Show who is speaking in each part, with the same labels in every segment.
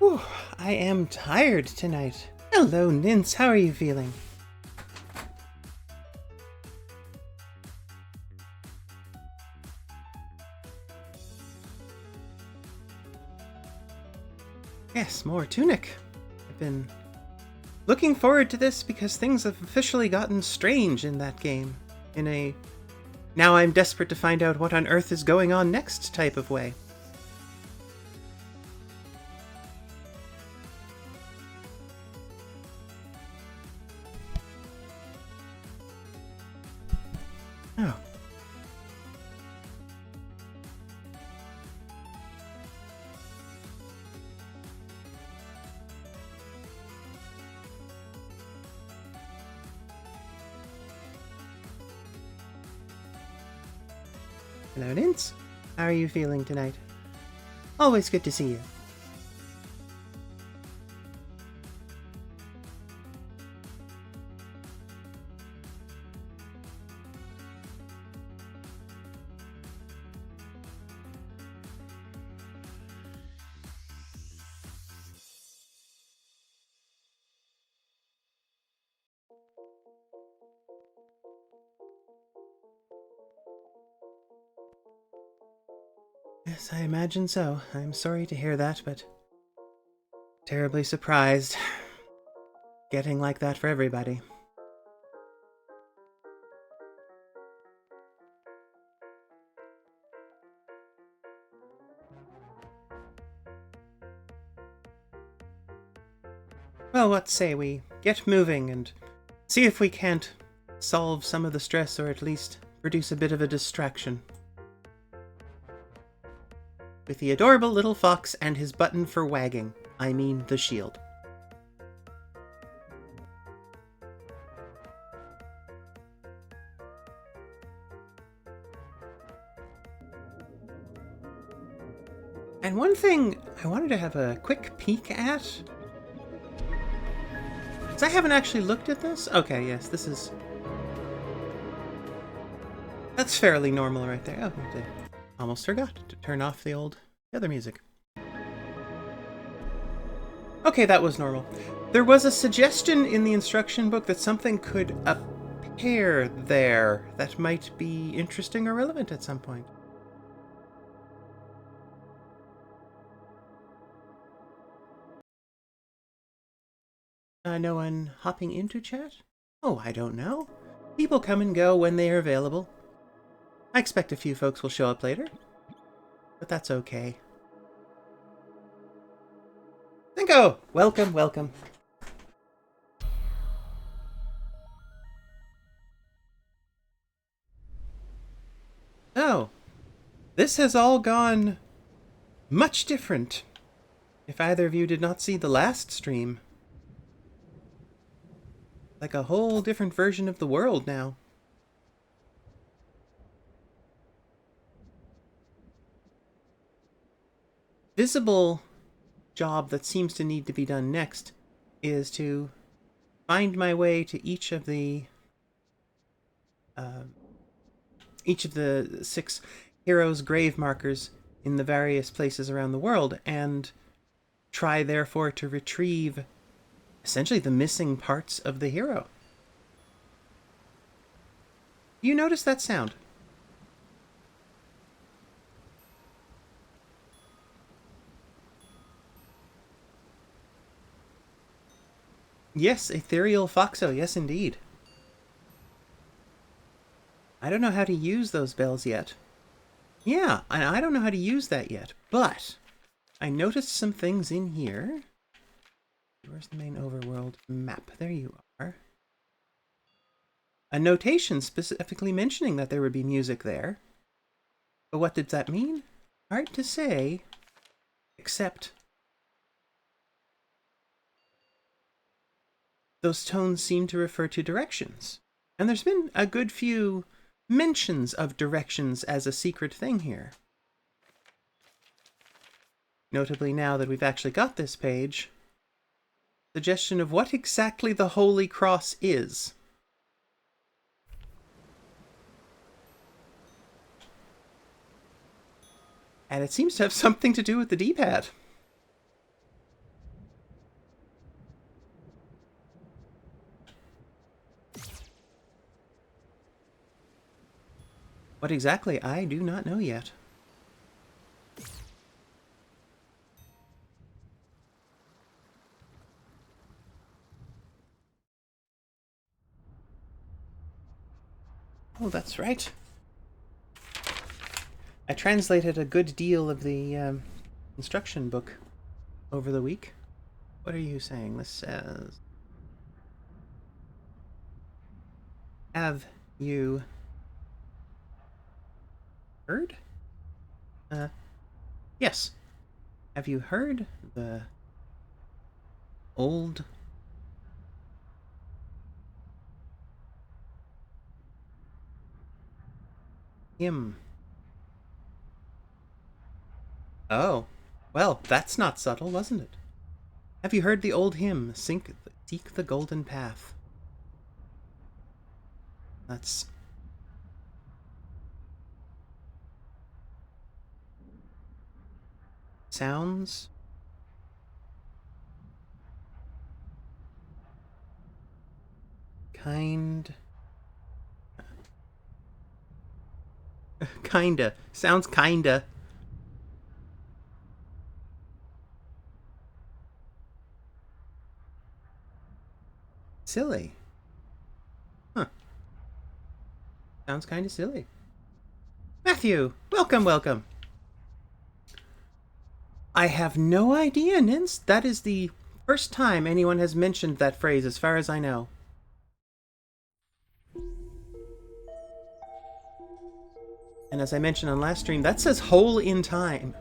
Speaker 1: Whew, I am tired tonight. Hello, Nins. How are you feeling? Yes, more Tunic. I've been looking forward to this because things have officially gotten strange in that game. In a now I'm desperate to find out what on earth is going on next type of way. Oh. Hello, Nins. How are you feeling tonight? Always good to see you. Yes, I imagine so. I'm sorry to hear that, but terribly surprised. Getting like that for everybody. Well, what say we get moving and see if we can't solve some of the stress or at least produce a bit of a distraction. With the adorable little fox and his button for wagging. I mean the shield. And one thing I wanted to have a quick peek at, because I haven't actually looked at this. Okay, yes, this is... That's fairly normal right there. Oh, I almost forgot to turn off the other music. Okay, that was normal. There was a suggestion in the instruction book that something could appear there that might be interesting or relevant at some point. No one hopping into chat? Oh, I don't know. People come and go when they are available. I expect a few folks will show up later, but that's okay. Cinco! Welcome, welcome. Oh, this has all gone much different. If either of you did not see the last stream. Like a whole different version of the world now. Visible job that seems to need to be done next is to find my way to each of the 6 heroes' grave markers in the various places around the world and try therefore to retrieve essentially the missing parts of the hero. You notice that sound? Yes, ethereal foxo, yes indeed. I don't know how to use those bells yet. Yeah, I don't know how to use that yet, but I noticed some things in here. Where's the main overworld map? There you are. A notation specifically mentioning that there would be music there. But what did that mean? Hard to say, except those tones seem to refer to directions. And there's been a good few mentions of directions as a secret thing here. Notably now that we've actually got this page, suggestion of what exactly the Holy Cross is. And it seems to have something to do with the D-pad. What exactly, I do not know yet. Oh, that's right. I translated a good deal of the instruction book over the week. What are you saying? This says... Have you heard? Yes. Have you heard the old hymn? Oh. Well, that's not subtle, wasn't it? Have you heard the old hymn, Seek the Golden Path? That's... sounds... kind... kinda. Sounds kinda. Silly. Huh. Sounds kinda silly. Matthew! Welcome, welcome! I have no idea, Nins. That is the first time anyone has mentioned that phrase, as far as I know. And as I mentioned on last stream, that says hole in time.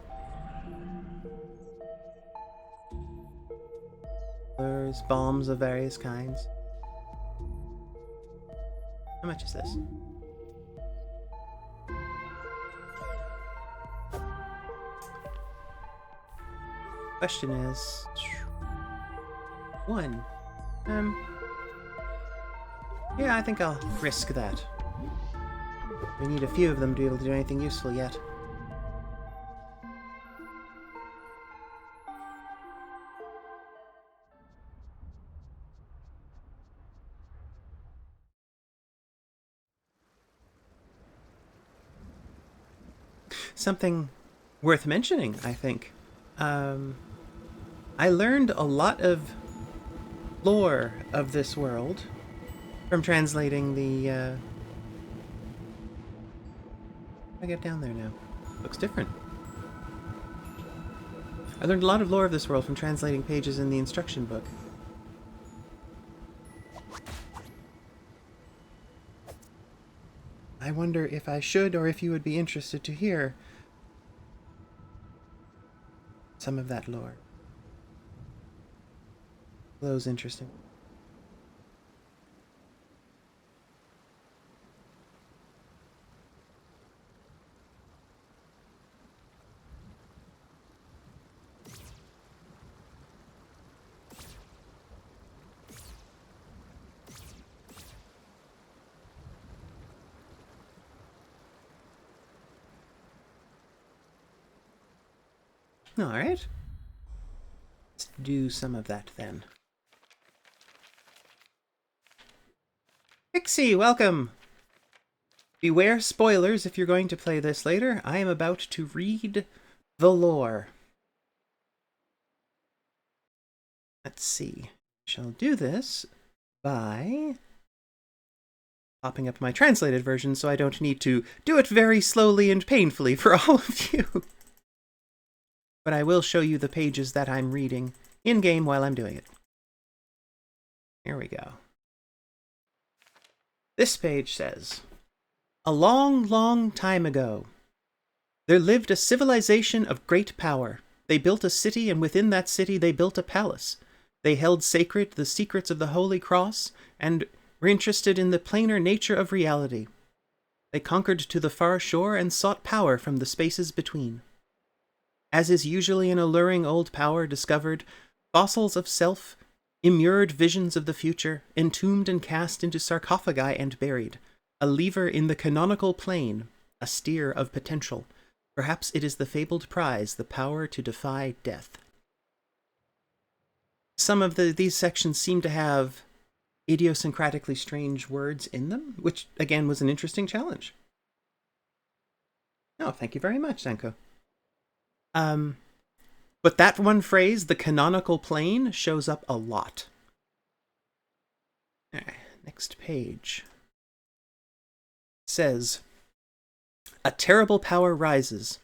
Speaker 1: There's bombs of various kinds. How much is this? Question is... 1. Yeah, I think I'll risk that. We need a few of them to be able to do anything useful yet. Something worth mentioning, I think. I learned a lot of lore of this world from translating the... I get down there now. Looks different. I learned a lot of lore of this world from translating pages in the instruction book. I wonder if I should, or if you would be interested to hear some of that lore. Those interesting. Alright. Let's do some of that then. Pixie, welcome! Beware spoilers if you're going to play this later. I am about to read the lore. Let's see. Shall do this by popping up my translated version so I don't need to do it very slowly and painfully for all of you. But I will show you the pages that I'm reading in-game while I'm doing it. Here we go. This page says, "A long, long time ago, there lived a civilization of great power. They built a city, and within that city they built a palace. They held sacred the secrets of the Holy Cross, and were interested in the plainer nature of reality. They conquered to the far shore and sought power from the spaces between. As is usually an alluring old power discovered, fossils of self, immured visions of the future, entombed and cast into sarcophagi and buried, a lever in the canonical plane, a steer of potential. Perhaps it is the fabled prize, the power to defy death." Some of these sections seem to have idiosyncratically strange words in them, which, again, was an interesting challenge. Oh, thank you very much, Zanko. But that one phrase, the canonical plane, shows up a lot. Alright, next page. It says, a terrible power rises.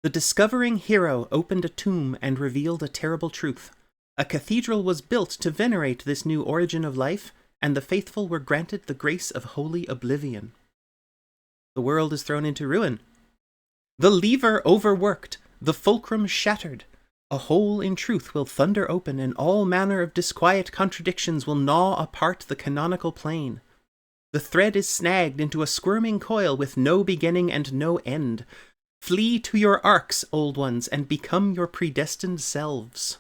Speaker 1: The discovering hero opened a tomb and revealed a terrible truth. A cathedral was built to venerate this new origin of life, and the faithful were granted the grace of holy oblivion. The world is thrown into ruin. The lever overworked, the fulcrum shattered. A hole in truth will thunder open, and all manner of disquiet contradictions will gnaw apart the canonical plane. The thread is snagged into a squirming coil with no beginning and no end. Flee to your arcs, old ones, and become your predestined selves.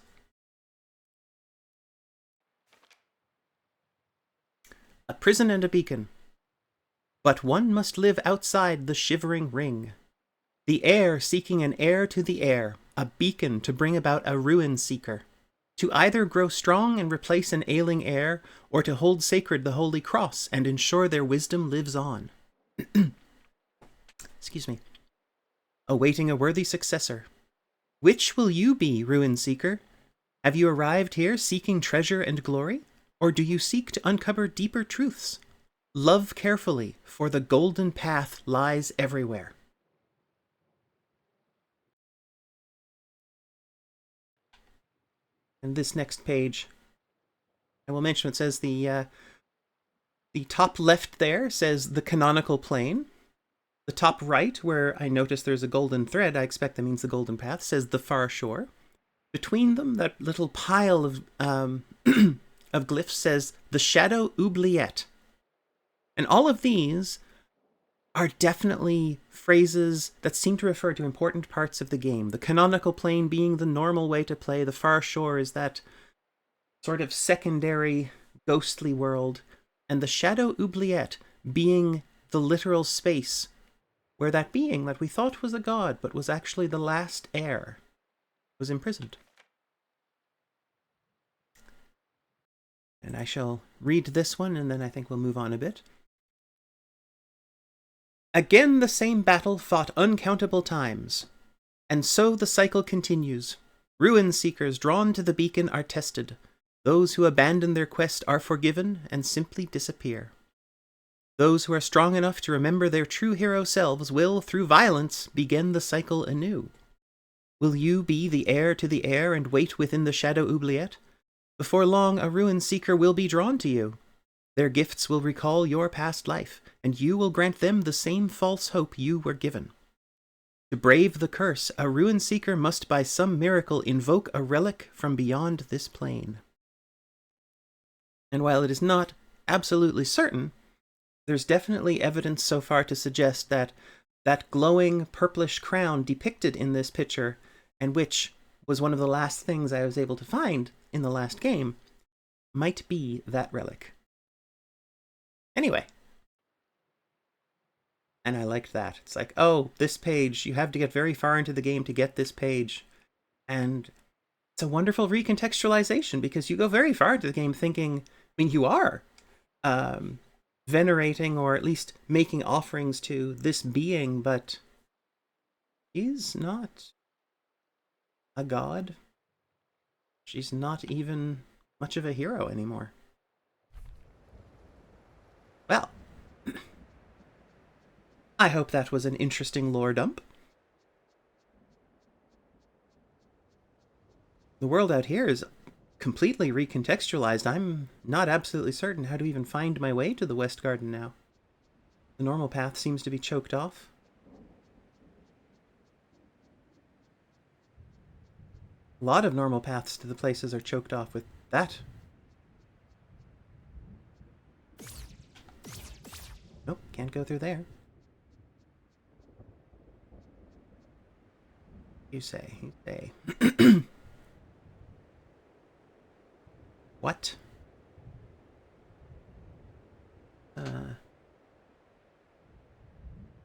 Speaker 1: A prison and a beacon. But one must live outside the shivering ring. The air seeking an heir to the air, a beacon to bring about a ruin seeker. To either grow strong and replace an ailing heir, or to hold sacred the holy cross and ensure their wisdom lives on. Excuse me. Awaiting a worthy successor. Which will you be, ruin seeker? Have you arrived here seeking treasure and glory? Or do you seek to uncover deeper truths? Love carefully, for the golden path lies everywhere. And this next page, I will mention, it says the top left there says the canonical plane. The top right, where I notice there's a golden thread, I expect that means the golden path, says the far shore. Between them, that little pile of of glyphs says the shadow oubliette. And all of these are definitely phrases that seem to refer to important parts of the game. The canonical plane being the normal way to play, the far shore is that sort of secondary, ghostly world, and the shadow oubliette being the literal space where that being that we thought was a god, but was actually the last heir, was imprisoned. And I shall read this one, and then I think we'll move on a bit. Again the same battle fought uncountable times, and so the cycle continues. Ruin seekers drawn to the beacon are tested. Those who abandon their quest are forgiven and simply disappear. Those who are strong enough to remember their true hero selves will, through violence, begin the cycle anew. Will you be the heir to the heir and wait within the shadow oubliette? Before long, a ruin seeker will be drawn to you. Their gifts will recall your past life, and you will grant them the same false hope you were given. To brave the curse, a ruin seeker must by some miracle invoke a relic from beyond this plane. And while it is not absolutely certain, there's definitely evidence so far to suggest that that glowing purplish crown depicted in this picture, and which was one of the last things I was able to find in the last game, might be that relic. Anyway. And I liked that. It's like, oh, this page, you have to get very far into the game to get this page. And it's a wonderful recontextualization, because you go very far into the game thinking, I mean, you are venerating or at least making offerings to this being, but he's not a god. She's not even much of a hero anymore. Well, I hope that was an interesting lore dump. The world out here is completely recontextualized. I'm not absolutely certain how to even find my way to the West Garden now. The normal path seems to be choked off. A lot of normal paths to the places are choked off with that. Nope, can't go through there. You say. What?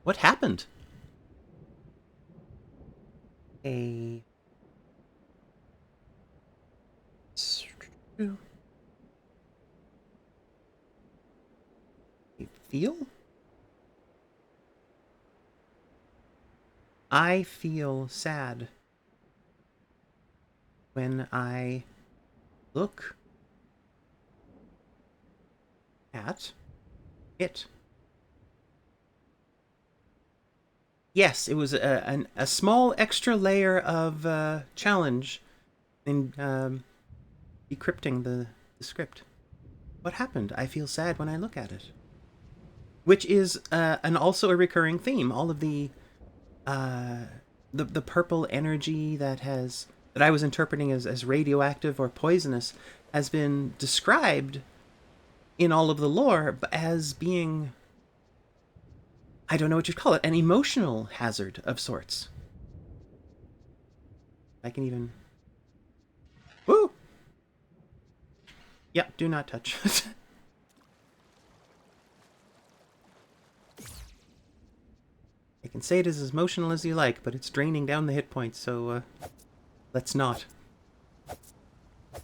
Speaker 1: What happened? A feel? I feel sad when I look at it. Yes, it was a small extra layer of challenge in decrypting the script. What happened? I feel sad when I look at it. Which is and also a recurring theme. All of the purple energy that I was interpreting as radioactive or poisonous has been described in all of the lore as being, I don't know what you'd call it, an emotional hazard of sorts. I can even... Woo! Yep, do not touch. I can say it is as emotional as you like, but it's draining down the hit points, so let's not. Get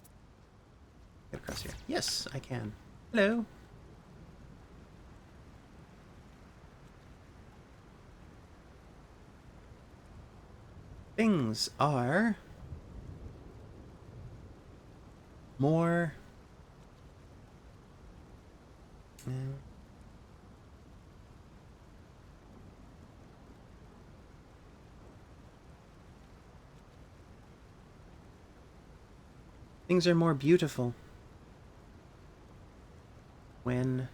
Speaker 1: across here. Yes, I can. Hello. Things are more... Things are more beautiful when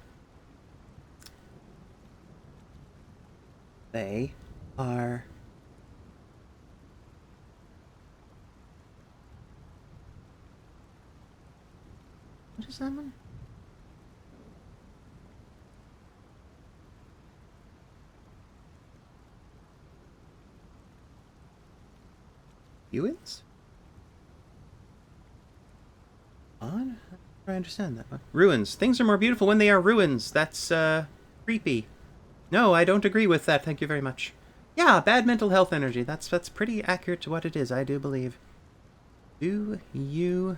Speaker 1: they are what is that one? Ruins? On? I understand that one. Ruins. Things are more beautiful when they are ruins. That's creepy. No, I don't agree with that. Thank you very much. Yeah, bad mental health energy. That's pretty accurate to what it is, I do believe. Do you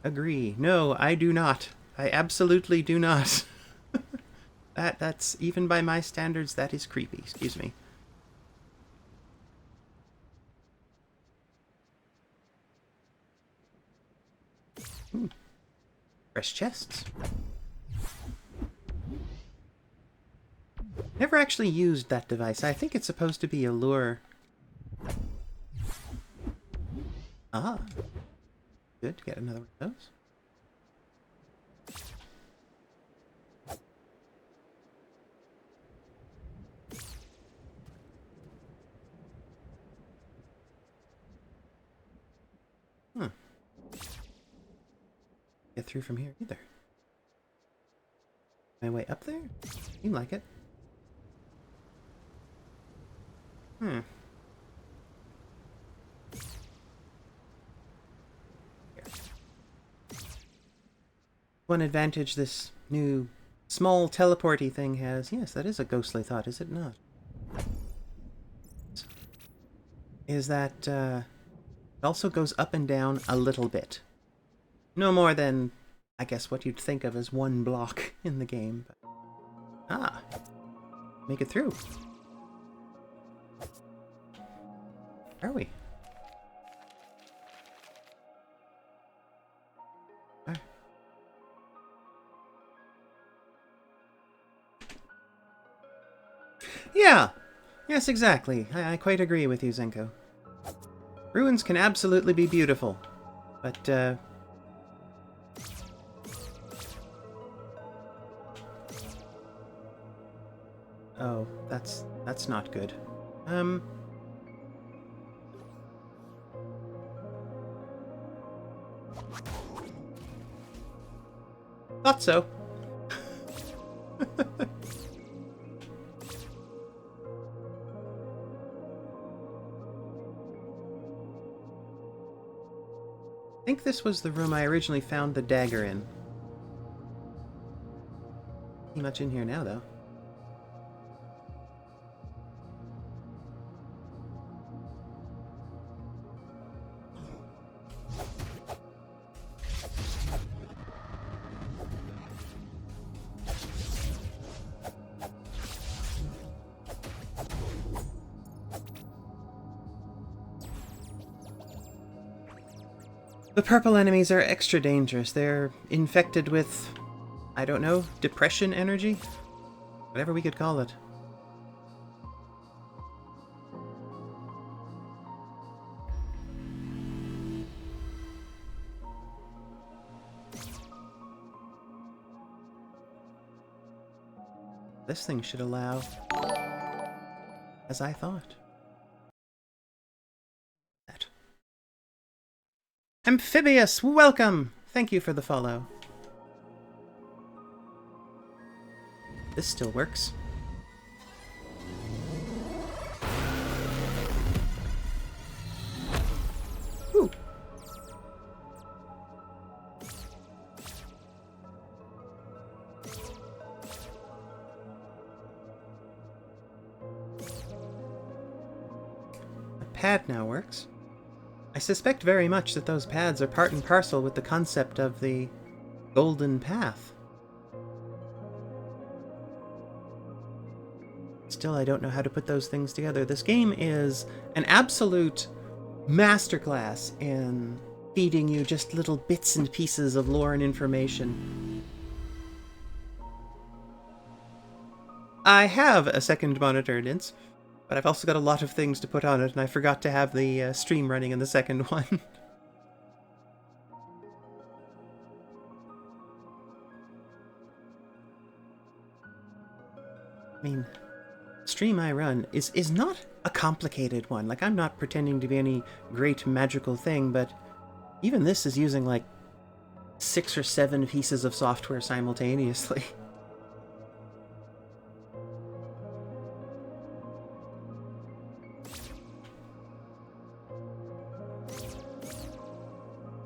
Speaker 1: agree? No, I do not. I absolutely do not. That's even by my standards, that is creepy. Excuse me. Fresh chests. Never actually used that device. I think it's supposed to be a lure. Ah. Good to get another one of those. Get through from here either. My way up there? Seemed like it. Here. One advantage this new small teleporty thing has, yes, that is a ghostly thought, is it not? Is that it also goes up and down a little bit. No more than, I guess, what you'd think of as one block in the game. But... Ah, make it through. Are we? Yeah! Yes, exactly. I quite agree with you, Zenko. Ruins can absolutely be beautiful, but, oh, that's not good. Thought so. I think this was the room I originally found the dagger in. Not much in here now, though. The purple enemies are extra dangerous. They're infected with, I don't know, depression energy? Whatever we could call it. This thing should allow, as I thought. That. Amphibious, welcome! Thank you for the follow. This still works. Ooh. The pad now works. I suspect very much that those pads are part and parcel with the concept of the golden path. Still, I don't know how to put those things together. This game is an absolute masterclass in feeding you just little bits and pieces of lore and information. I have a second monitor, Nins, but I've also got a lot of things to put on it, and I forgot to have the stream running in the second one. I mean, stream I run is not a complicated one. Like, I'm not pretending to be any great magical thing, but even this is using like 6 or 7 pieces of software simultaneously.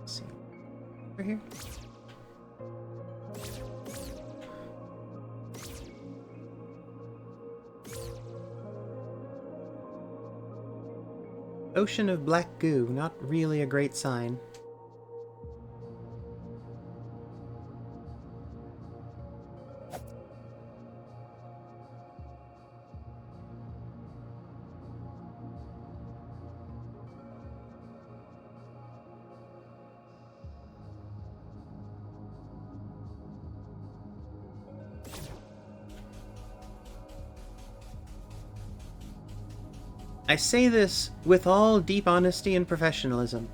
Speaker 1: Let's see. Over here. Ocean of black goo, not really a great sign. I say this with all deep honesty and professionalism.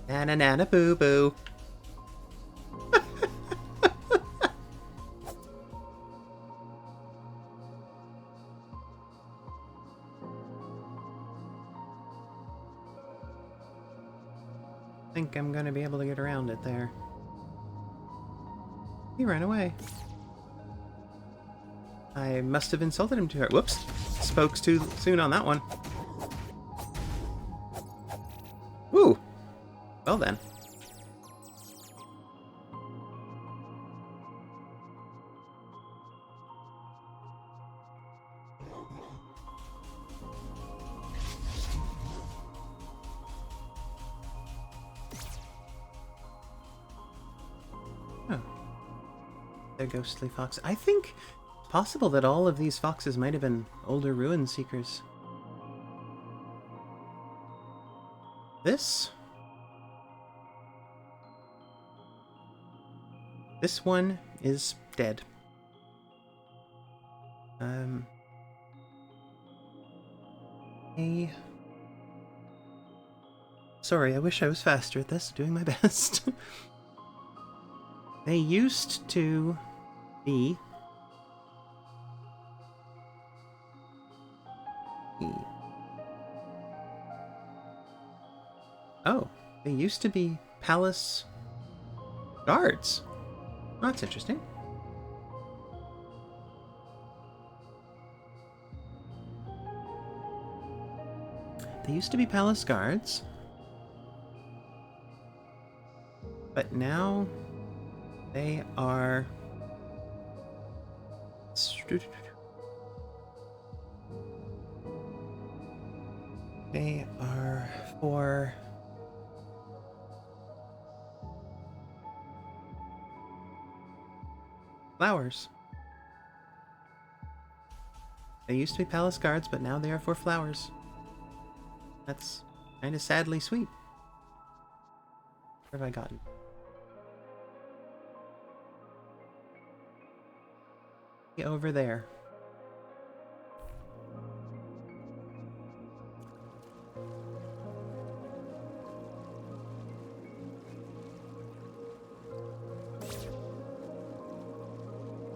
Speaker 1: Na-na-na-na boo-boo. I think I'm gonna be able to get around it there. He ran away. I must have insulted him too hard. Whoops. Spoke too soon on that one. Woo! Well then. Oh. They're ghostly fox. I think it's possible that all of these foxes might have been older ruin seekers. This one is dead. Sorry, I wish I was faster at this, doing my best. They used to be oh, they used to be palace guards. That's interesting. They used to be palace guards, but now they are for flowers. They used to be palace guards, but now they are for flowers. That's kind of sadly sweet. Where have I gotten? Over there.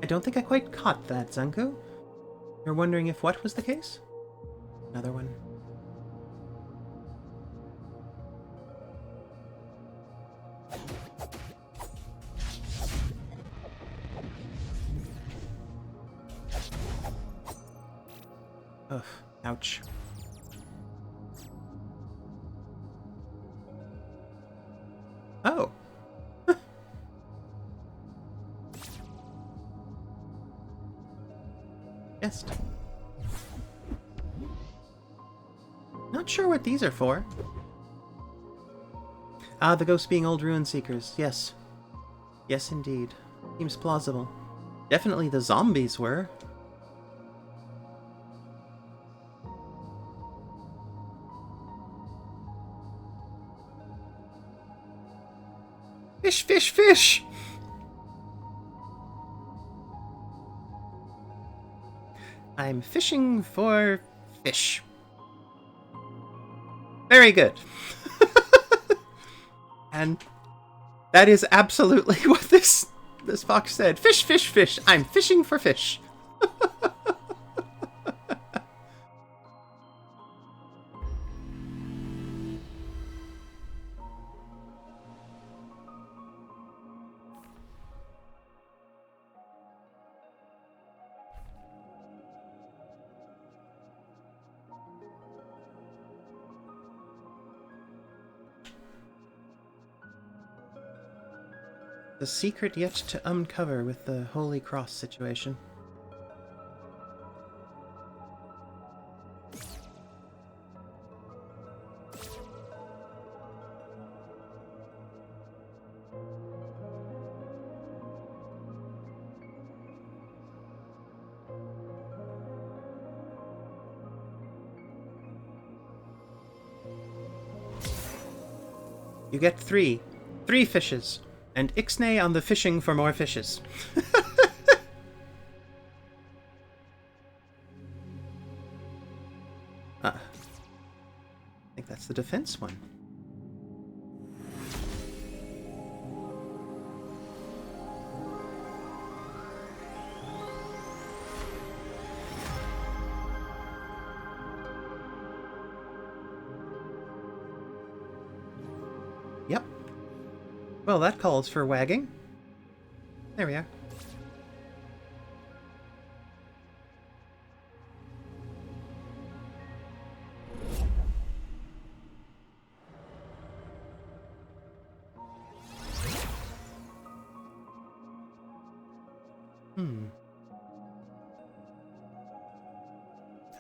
Speaker 1: I don't think I quite caught that, Zanku. You're wondering if what was the case? Another one. Ugh, ouch. Oh. Yes. Not sure what these are for. Ah, the ghosts being old ruin seekers. Yes. Yes, indeed. Seems plausible. Definitely the zombies were. Fish, fish, fish! I'm fishing for fish. Very good. And that is absolutely what this fox said. Fish, fish, fish. I'm fishing for fish. The secret yet to uncover with the Holy Cross situation. You get three fishes. And Ixnay on the fishing for more fishes. I think that's the defense one. Yep. Well, that calls for wagging. There we are.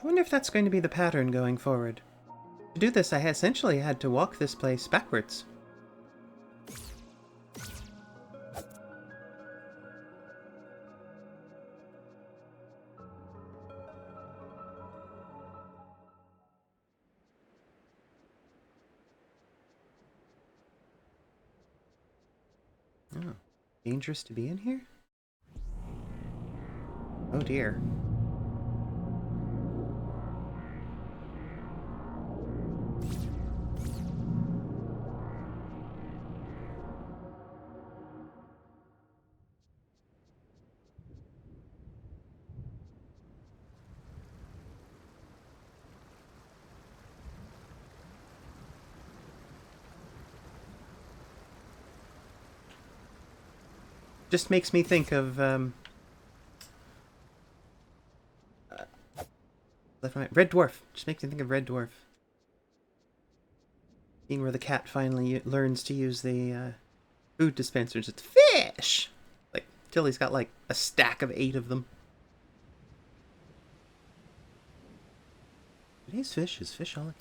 Speaker 1: I wonder if that's going to be the pattern going forward. To do this, I essentially had to walk this place backwards. Oh, dangerous to be in here? Oh dear. Just makes me think of Red Dwarf. Just makes me think of Red Dwarf. Being where the cat finally learns to use the food dispensers. It's fish! Like, Tilly's got like a stack of 8 of them. It is fish. Is fish all?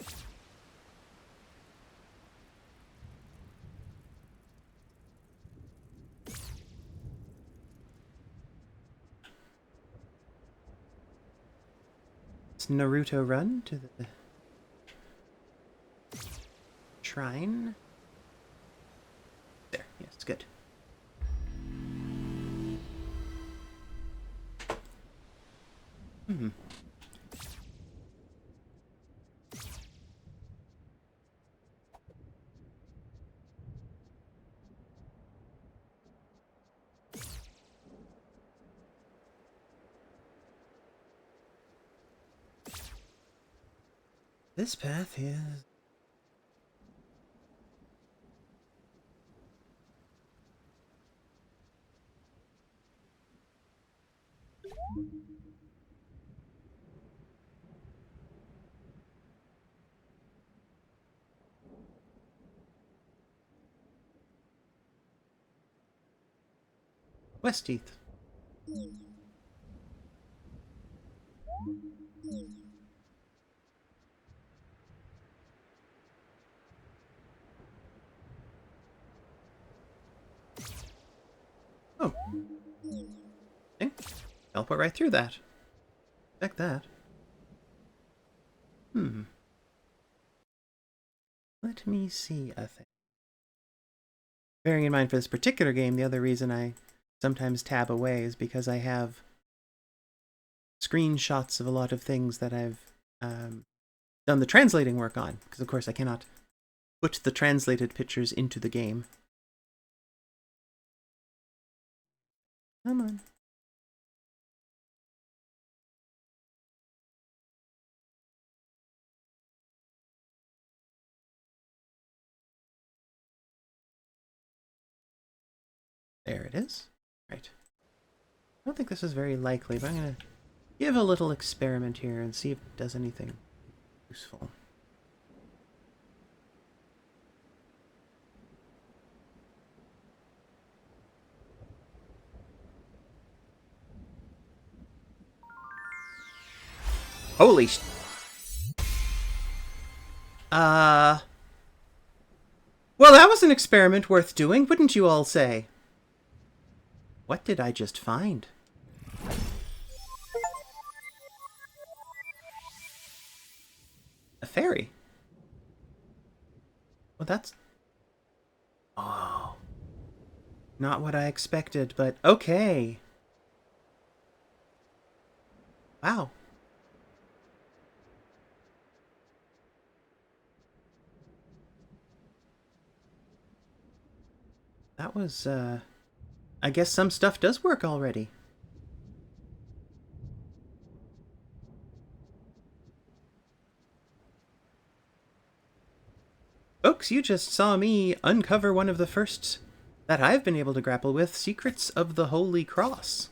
Speaker 1: Naruto run to the shrine. good. Hmm. This path is... West Heath. Oh. Okay. Teleport right through that. Check that. Let me see a thing. Bearing in mind for this particular game, the other reason I sometimes tab away is because I have screenshots of a lot of things that I've done the translating work on. Because, of course, I cannot put the translated pictures into the game. Come on. There it is. Right. I don't think this is very likely, but I'm going to give a little experiment here and see if it does anything useful. Holy sh... Well, that was an experiment worth doing, wouldn't you all say? What did I just find? A fairy. Well, that's... Oh. Not what I expected, but okay. Wow. That was, I guess some stuff does work already. Folks, you just saw me uncover one of the first that I've been able to grapple with, Secrets of the Holy Cross.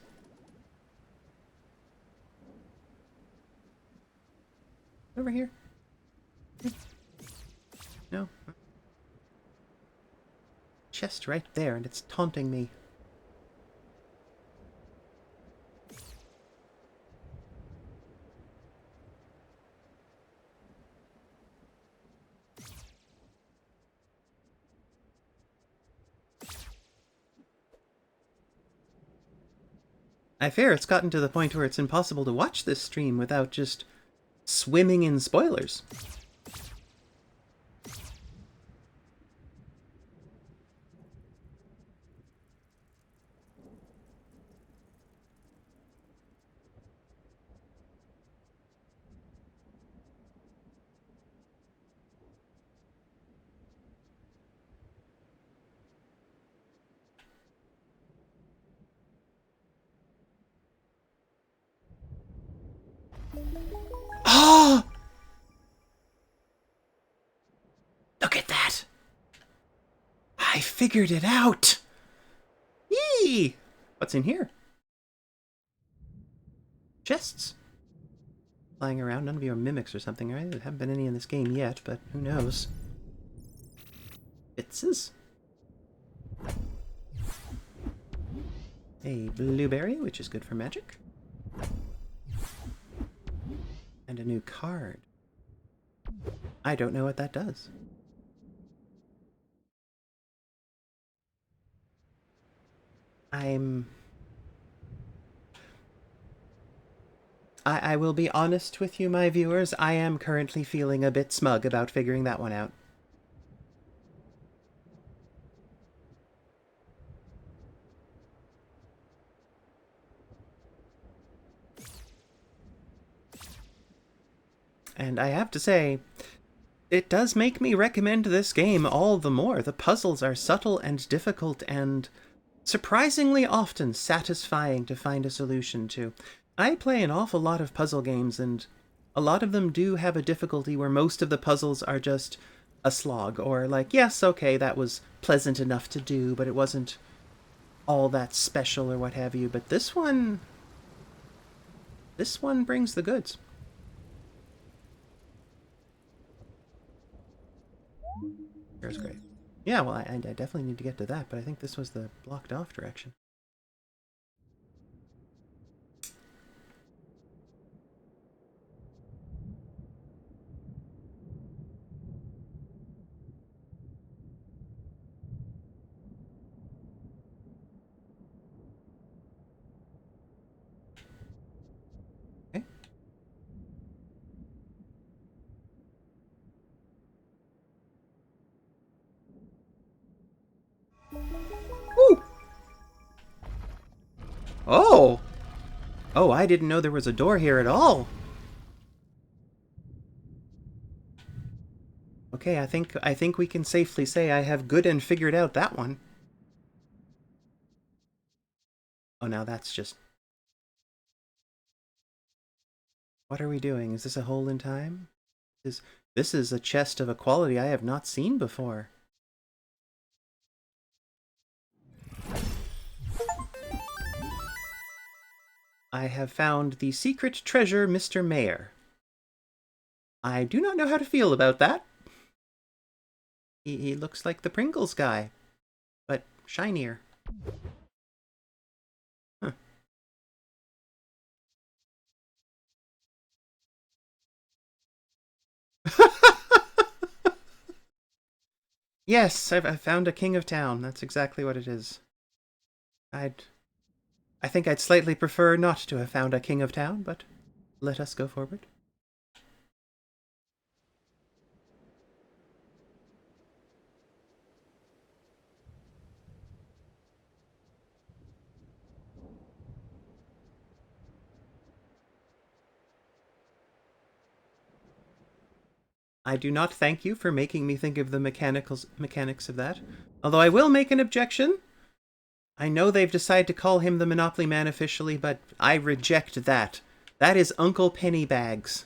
Speaker 1: Over here. No. Chest right there, and it's taunting me. I fear it's gotten to the point where it's impossible to watch this stream without just swimming in spoilers. Oh! Look at that! I figured it out! Yee! What's in here? Chests. Flying around. None of you are mimics or something, right? There haven't been any in this game yet, but who knows? Bitses. A blueberry, which is good for magic. And a new card. I don't know what that does. I will be honest with you, my viewers. I am currently feeling a bit smug about figuring that one out. And I have to say, it does make me recommend this game all the more. The puzzles are subtle and difficult and surprisingly often satisfying to find a solution to. I play an awful lot of puzzle games, and a lot of them do have a difficulty where most of the puzzles are just a slog, or like, yes, okay, that was pleasant enough to do, but it wasn't all that special or what have you. But this one brings the goods. Here's great. Yeah, well, I definitely need to get to that, but I think this was the blocked off direction. Okay. Woo! Oh! Oh, I didn't know there was a door here at all. Okay, I think we can safely say I have good and figured out that one. Oh, now that's just... What are we doing? Is this a hole in time? This is a chest of a quality I have not seen before. I have found the secret treasure, Mr. Mayor. I do not know how to feel about that. He looks like the Pringles guy, but shinier. Huh. Yes, I've found a king of town. That's exactly what it is. I think I'd slightly prefer not to have found a king of town, but let us go forward. I do not thank you for making me think of the mechanics of that. Although I will make an objection. I know they've decided to call him the Monopoly Man officially, but I reject that. That is Uncle Pennybags.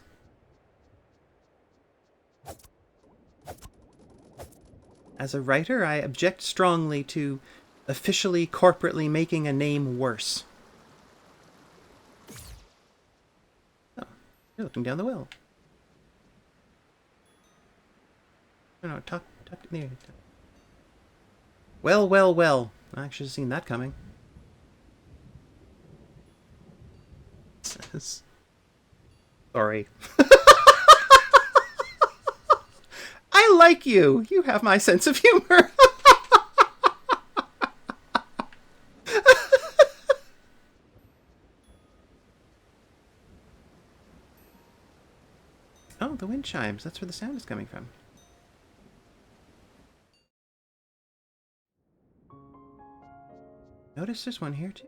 Speaker 1: As a writer, I object strongly to officially, corporately making a name worse. Oh, you're looking down the well. No, talk there. Well, well, well. I should have seen that coming. Sorry. I like you. You have my sense of humor. Oh, the wind chimes. That's where the sound is coming from. Notice there's one here too.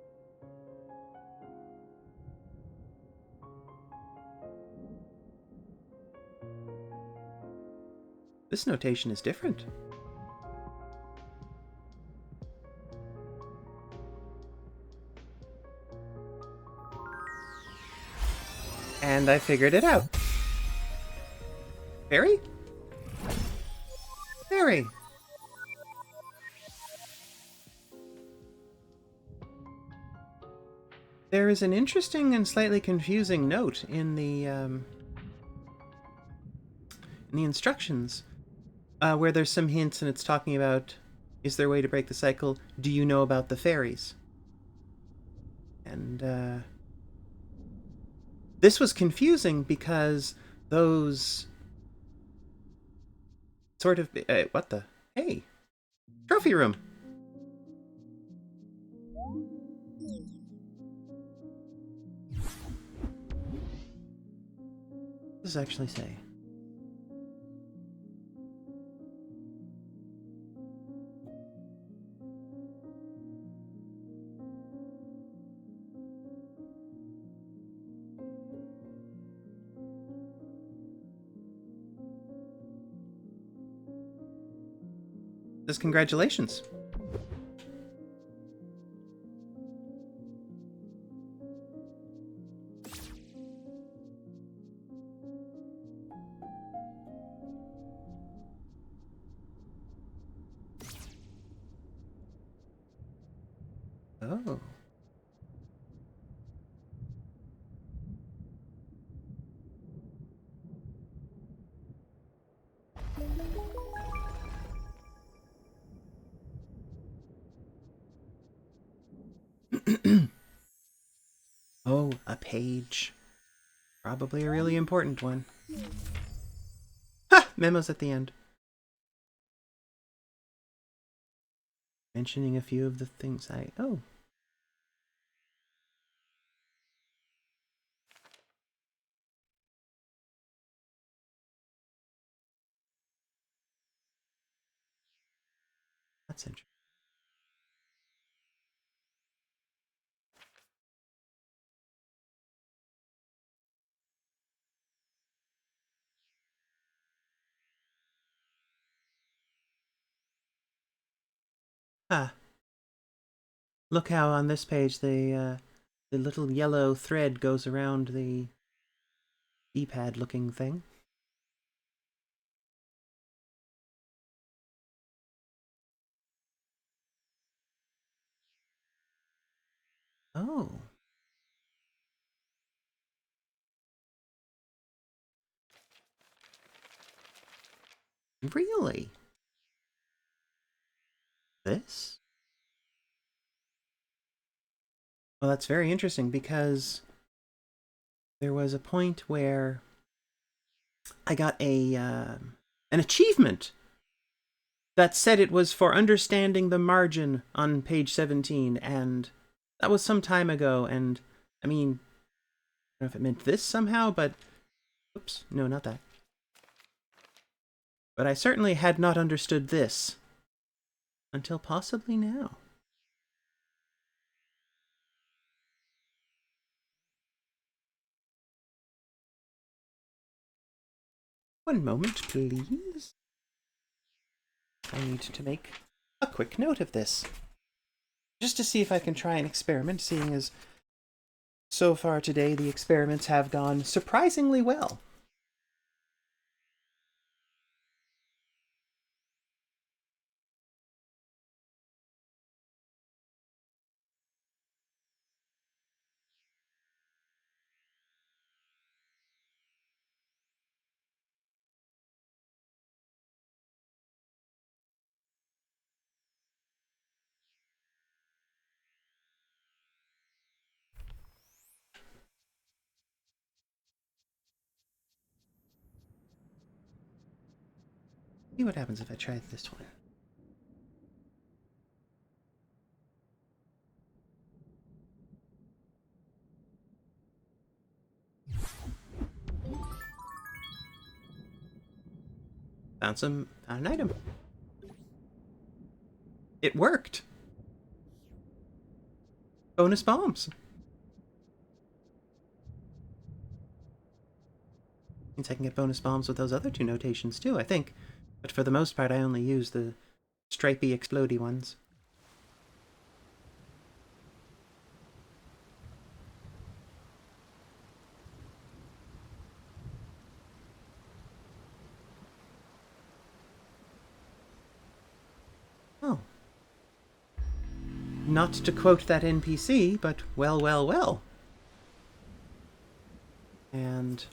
Speaker 1: This notation is different. And I figured it out. Fairy? Fairy! There is an interesting and slightly confusing note in the instructions where there's some hints and it's talking about, is there a way to break the cycle? Do you know about the fairies? And this was confusing because those sort of... what the... Hey! Trophy room! What does it actually say? Says congratulations. Oh. Oh, a page. Probably a really important one. Ha! Memos at the end. Mentioning a few of the things Oh. That's interesting. Ah. Look how on this page the little yellow thread goes around the D-pad looking thing. Oh. Really? This? Well, that's very interesting because there was a point where I got an achievement that said it was for understanding the margin on page 17, and that was some time ago, and I mean, I don't know if it meant this somehow, but oops, no, not that. But I certainly had not understood this until possibly now. One moment, please. I need to make a quick note of this. Just to see if I can try an experiment, seeing as so far today the experiments have gone surprisingly well. See what happens if I try this one. Found an item. It worked. Bonus bombs. Means I can get bonus bombs with those other two notations too, I think. But for the most part, I only use the stripey, explodey ones. Oh. Not to quote that NPC, but well, well, well. And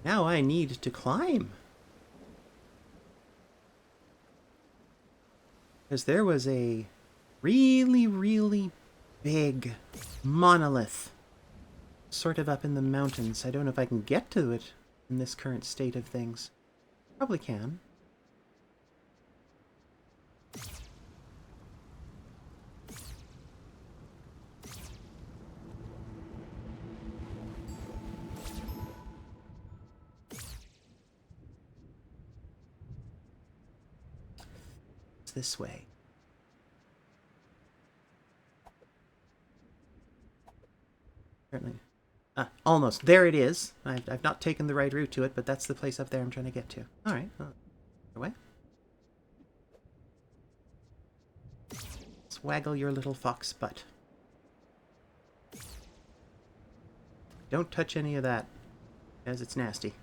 Speaker 1: now I need to climb. Because there was a really, really big monolith sort of up in the mountains. I don't know if I can get to it in this current state of things. Probably can. It's this way. Certainly. Almost. There it is. I've not taken the right route to it, but that's the place up there I'm trying to get to. Alright. Away. Yes, waggle your little fox butt. Don't touch any of that, as it's nasty.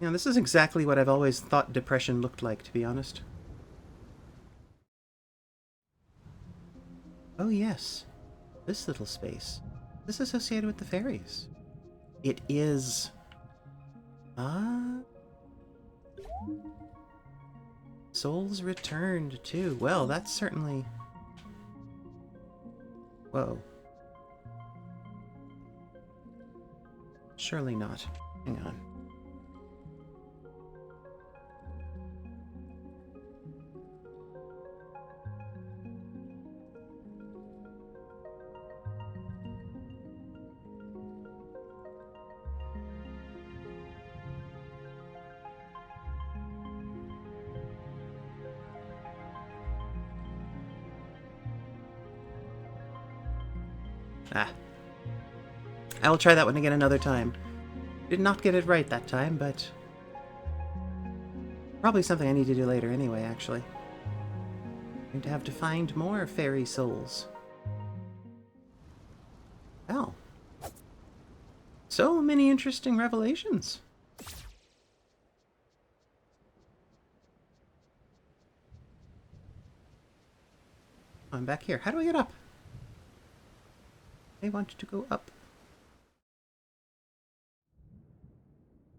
Speaker 1: You know, this is exactly what I've always thought depression looked like, to be honest. Oh yes, this little space. This is associated with the fairies. It is. Ah. Souls returned, too. Well, that's certainly... Whoa. Surely not. Hang on. Ah. I will try that one again another time. Did not get it right that time, but... Probably something I need to do later anyway, actually. I'm going to have to find more fairy souls. Wow. So many interesting revelations. I'm back here. How do I get up? I want to go up.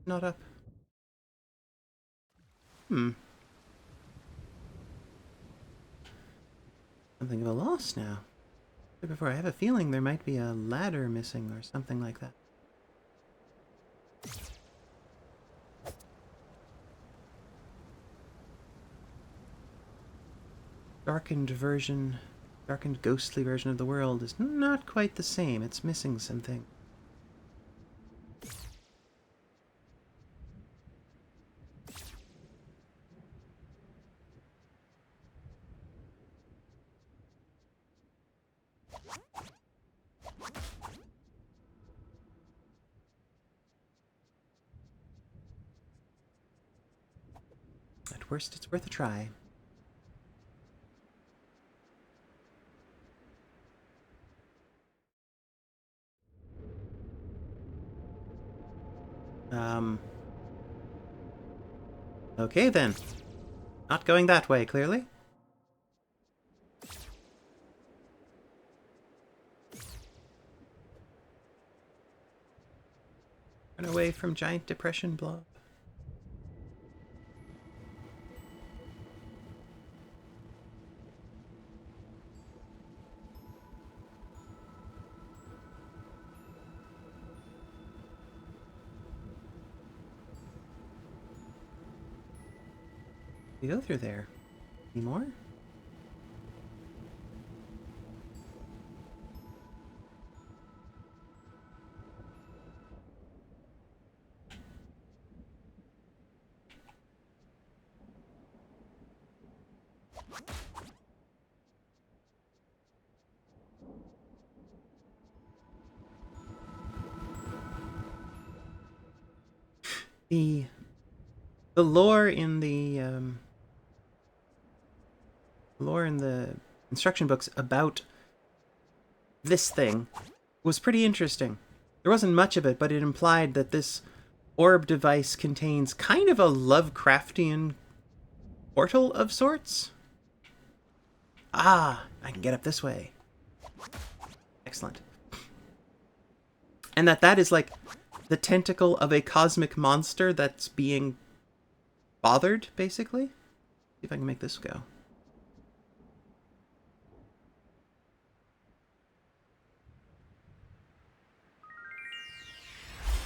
Speaker 1: Not up. Something of a loss now. Before, I have a feeling there might be a ladder missing or something like that. Darkened ghostly version of the world is not quite the same. It's missing something. At worst, it's worth a try. Okay then. Not going that way, clearly. Run away from giant depression blob. We go through there. Any more? The lore in the instruction books about this thing was pretty interesting. There wasn't much of it, but it implied that this orb device contains kind of a Lovecraftian portal of sorts. Ah, I can get up this way. Excellent. And that is like the tentacle of a cosmic monster that's being bothered, basically. See if I can make this go.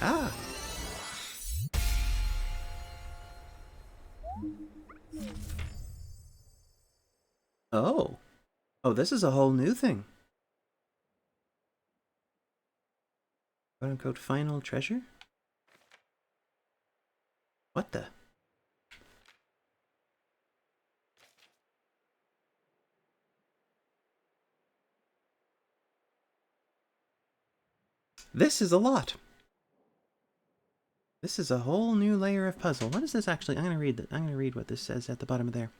Speaker 1: Ah. Oh. Oh, this is a whole new thing. Quote unquote final treasure? What the? This is a lot. This is a whole new layer of puzzle. What is this actually? I'm gonna read what this says at the bottom of there.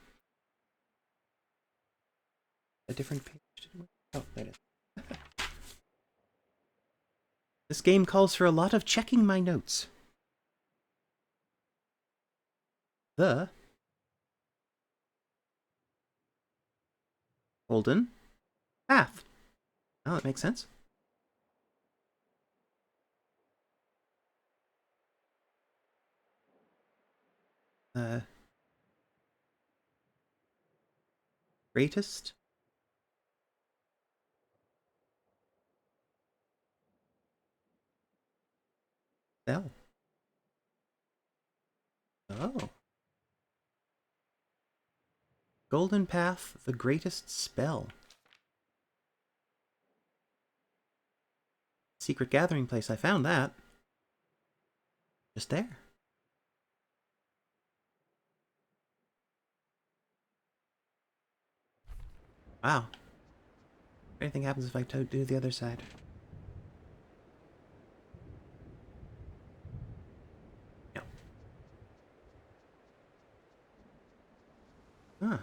Speaker 1: A different page. Oh, there it is. This game calls for a lot of checking my notes. The golden path. Oh, that makes sense. Greatest spell. Oh. Golden Path, the greatest spell. Secret gathering place, I found that. Just there. Wow. Anything happens if I do the other side. No. Huh.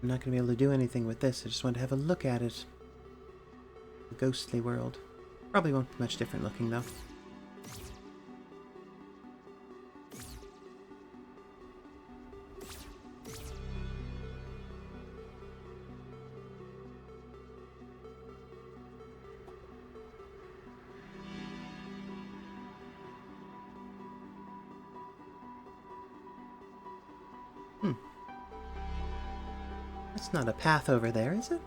Speaker 1: I'm not going to be able to do anything with this. I just want to have a look at it. The ghostly world. Probably won't be much different looking, though. That's not a path over there, is it?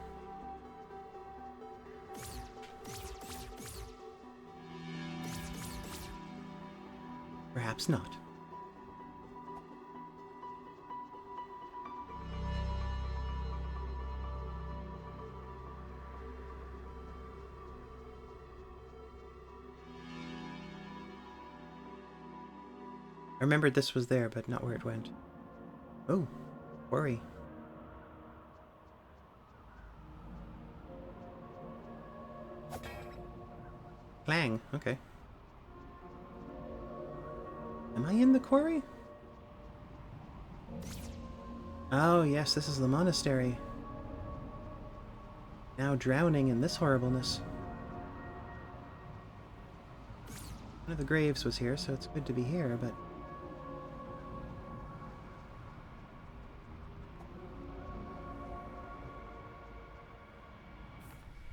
Speaker 1: Perhaps not. I remembered this was there, but not where it went. Oh, quarry. Clang, okay. Am I in the quarry? Oh, yes, this is the monastery. Now drowning in this horribleness. One of the graves was here, so it's good to be here, but...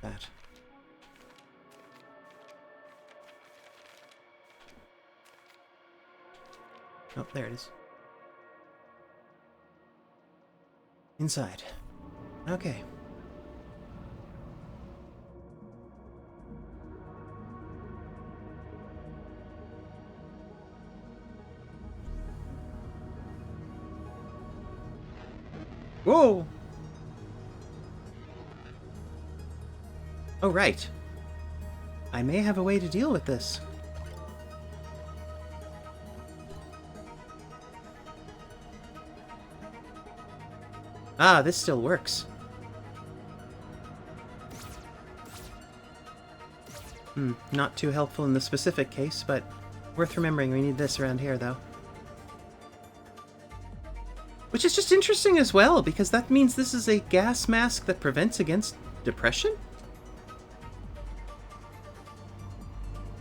Speaker 1: that. Oh, there it is. Inside. Okay. Whoa! Oh, right. I may have a way to deal with this. Ah, this still works. Not too helpful in the specific case, but worth remembering. We need this around here, though. Which is just interesting as well, because that means this is a gas mask that prevents against depression?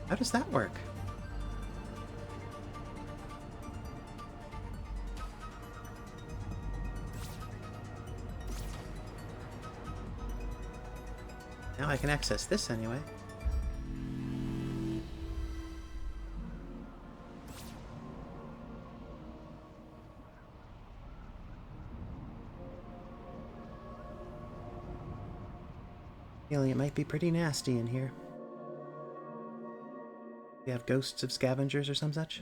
Speaker 1: How does that work? Now I can access this anyway. Feeling it might be pretty nasty in here. They have ghosts of scavengers or some such.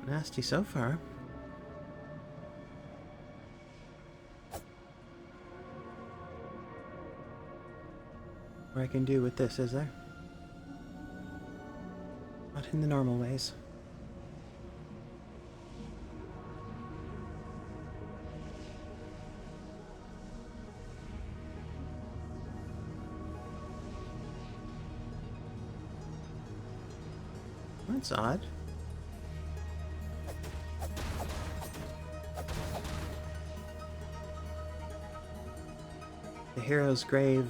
Speaker 1: Nasty so far. What I can do with this, is there? Not in the normal ways. That's odd. The hero's grave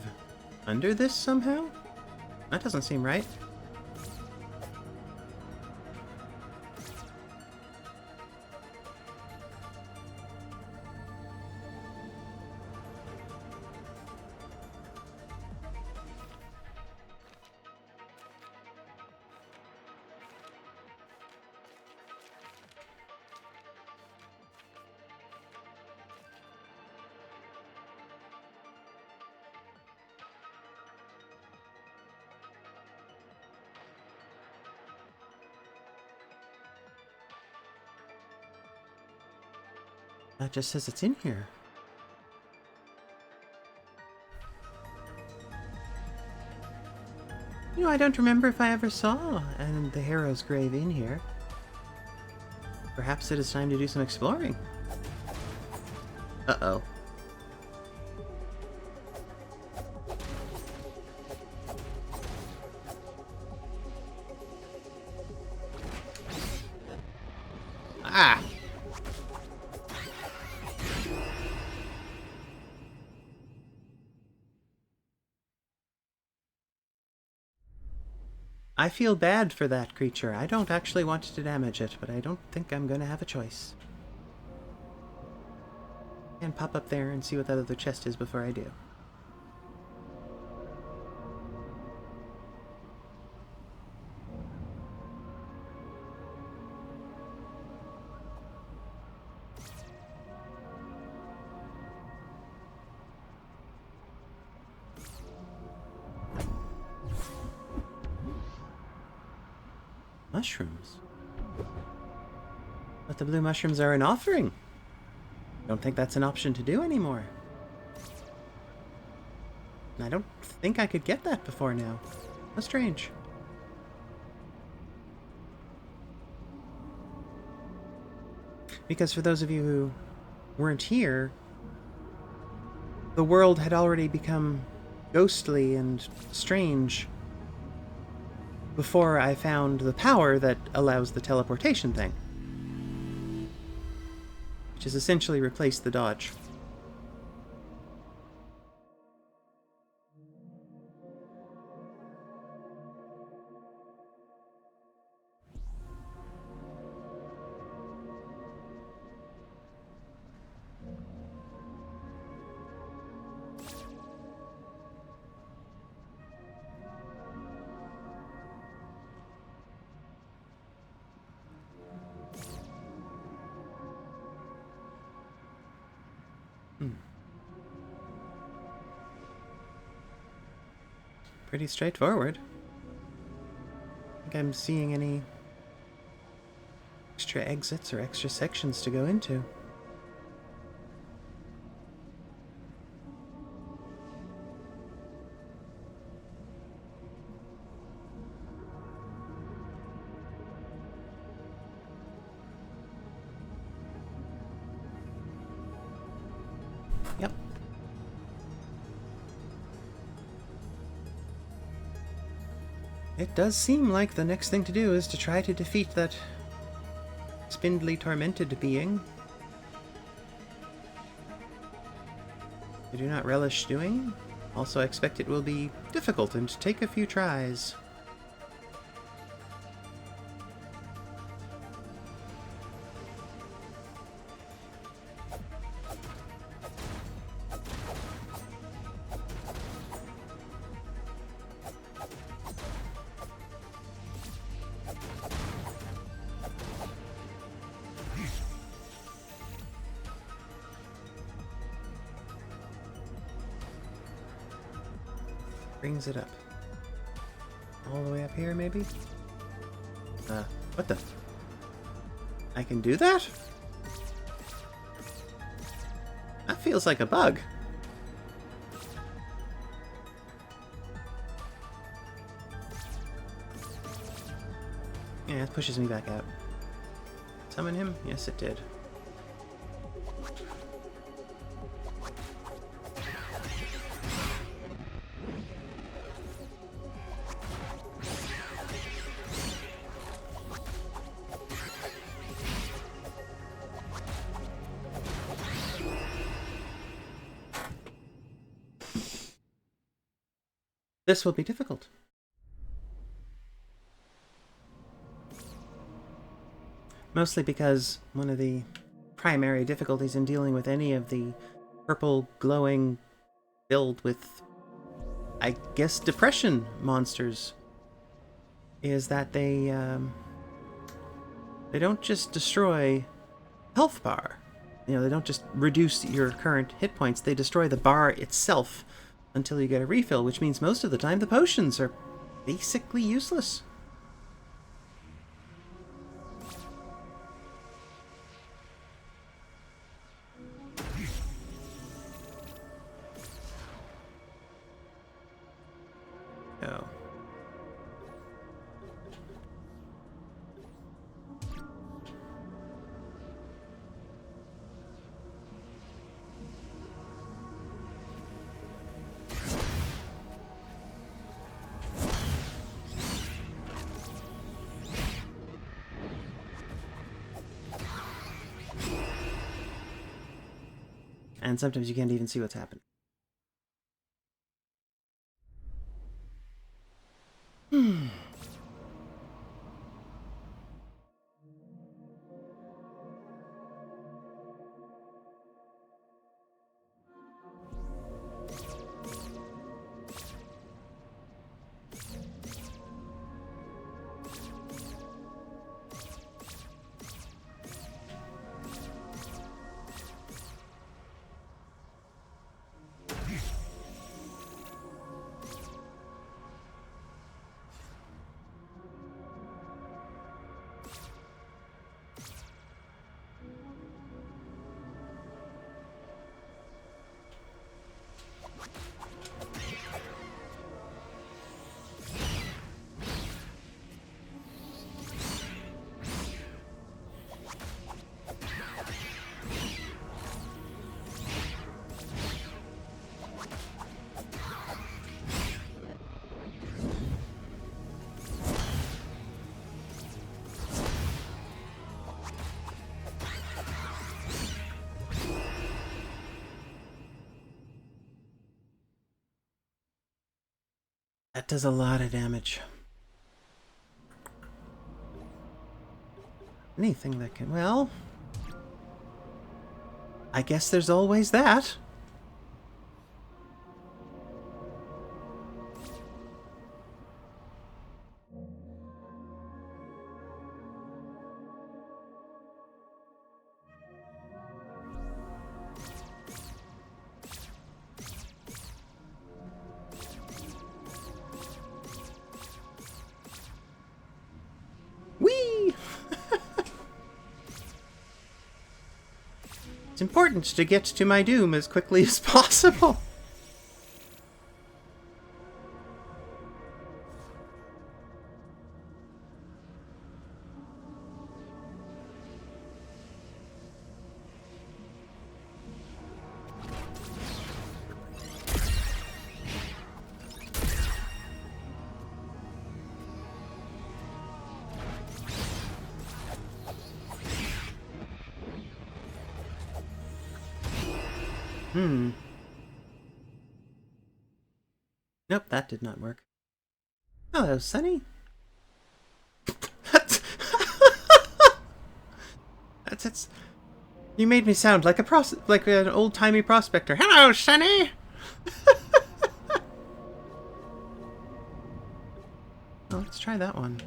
Speaker 1: under this somehow? That doesn't seem right. That just says it's in here. You know, I don't remember if I ever saw the hero's grave in here. Perhaps it is time to do some exploring. Uh-oh. Ah! I feel bad for that creature. I don't actually want to damage it, but I don't think I'm going to have a choice. And pop up there and see what that other chest is before I do. Mushrooms. But the blue mushrooms are an offering. Don't think that's an option to do anymore. I don't think I could get that before now. How strange. Because for those of you who weren't here, the world had already become ghostly and strange before I found the power that allows the teleportation thing. Which has essentially replaced the dodge. Pretty straightforward. I think I'm seeing any extra exits or extra sections to go into. Yep. It does seem like the next thing to do is to try to defeat that spindly tormented being. I do not relish doing. Also, I expect it will be difficult and take a few tries. brings it up. All the way up here, maybe? What the? I can do that? That feels like a bug. Yeah, it pushes me back out. Summon him? Yes, it did. This will be difficult. Mostly because one of the primary difficulties in dealing with any of the purple glowing filled with, I guess, depression monsters is that they don't just destroy health bar. You know, they don't just reduce your current hit points, they destroy the bar itself until you get a refill, which means most of the time the potions are basically useless. Oh. And sometimes you can't even see what's happening. That does a lot of damage. Anything that can... Well... I guess there's always that. Whee! It's important to get to my doom as quickly as possible. Nope, that did not work. Hello, Sunny. That's you made me sound like like an old-timey prospector. Hello, Sunny. Oh, let's try that one.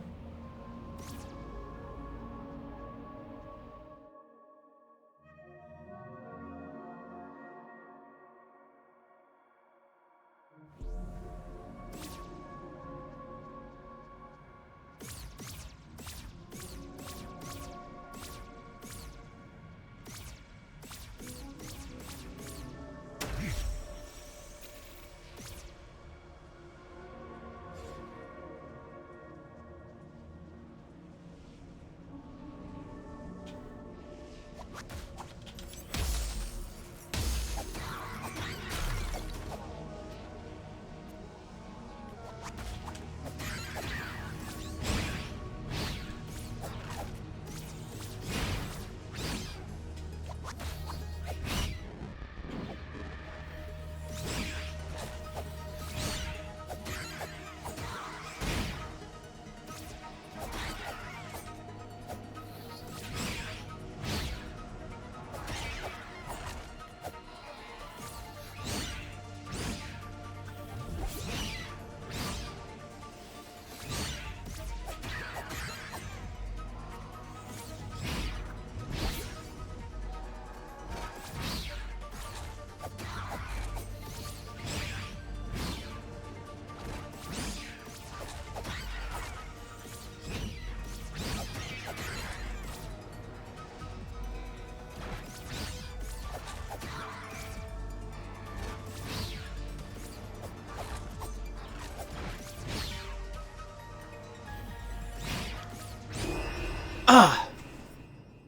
Speaker 1: Ah!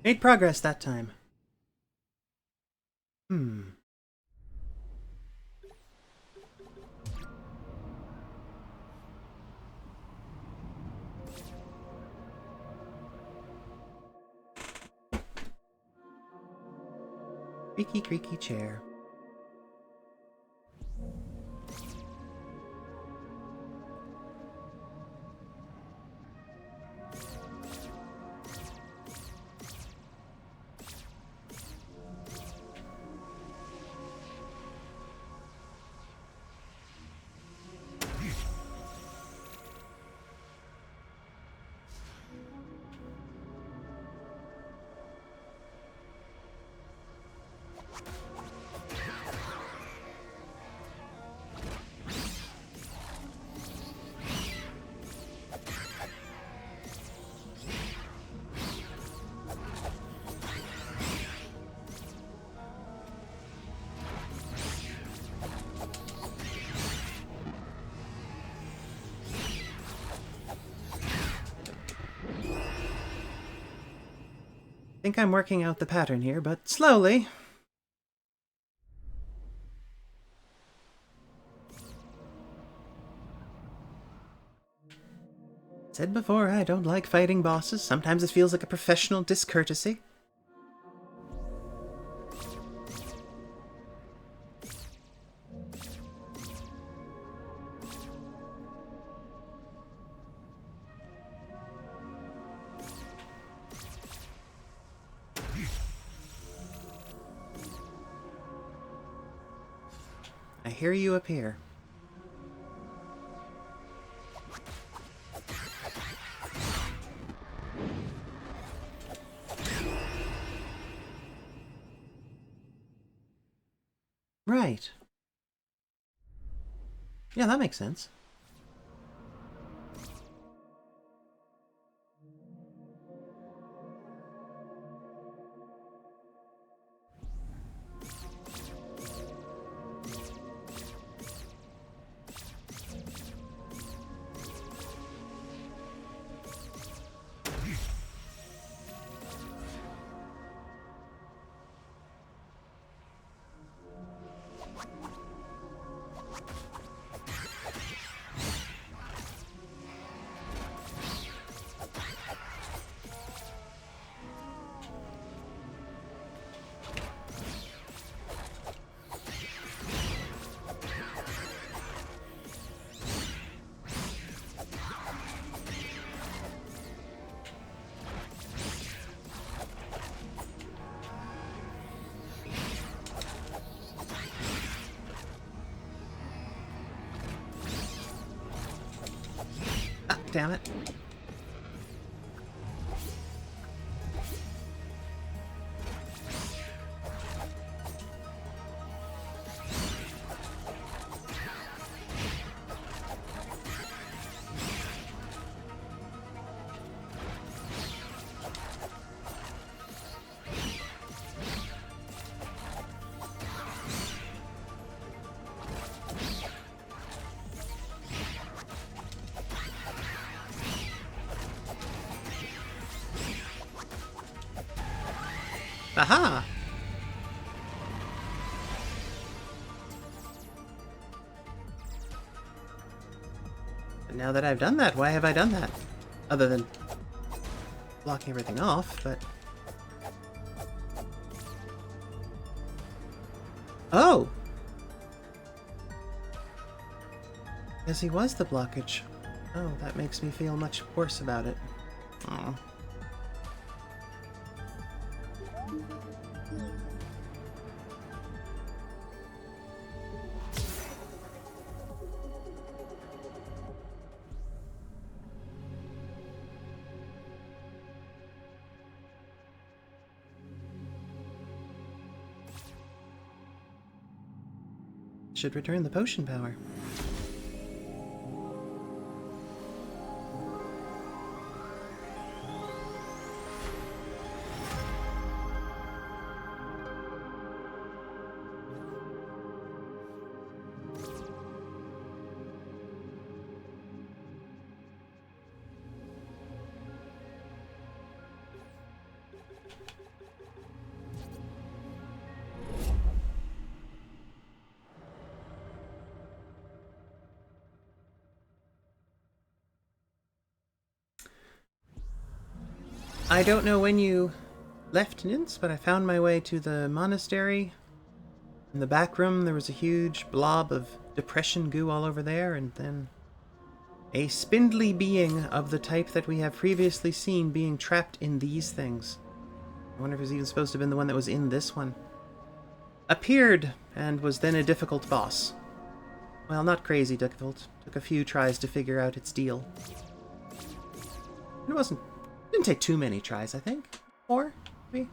Speaker 1: Made progress that time. Creaky, creaky chair. I think I'm working out the pattern here, but slowly. Said before, I don't like fighting bosses. Sometimes it feels like a professional discourtesy. I hear you appear. Right. Yeah, that makes sense. Ah, damn it. Aha! But now that I've done that, why have I done that? Other than blocking everything off, but... Oh! Yes, he was the blockage. Oh, that makes me feel much worse about it. Oh. Should return the potion power. I don't know when you left Nintz, but I found my way to the monastery. In the back room, there was a huge blob of depression goo all over there, and then a spindly being of the type that we have previously seen being trapped in these things. I wonder if it was even supposed to have been the one that was in this one. Appeared, and was then a difficult boss. Well, not crazy difficult. Took a few tries to figure out its deal. Didn't take too many tries, I think. 4, maybe?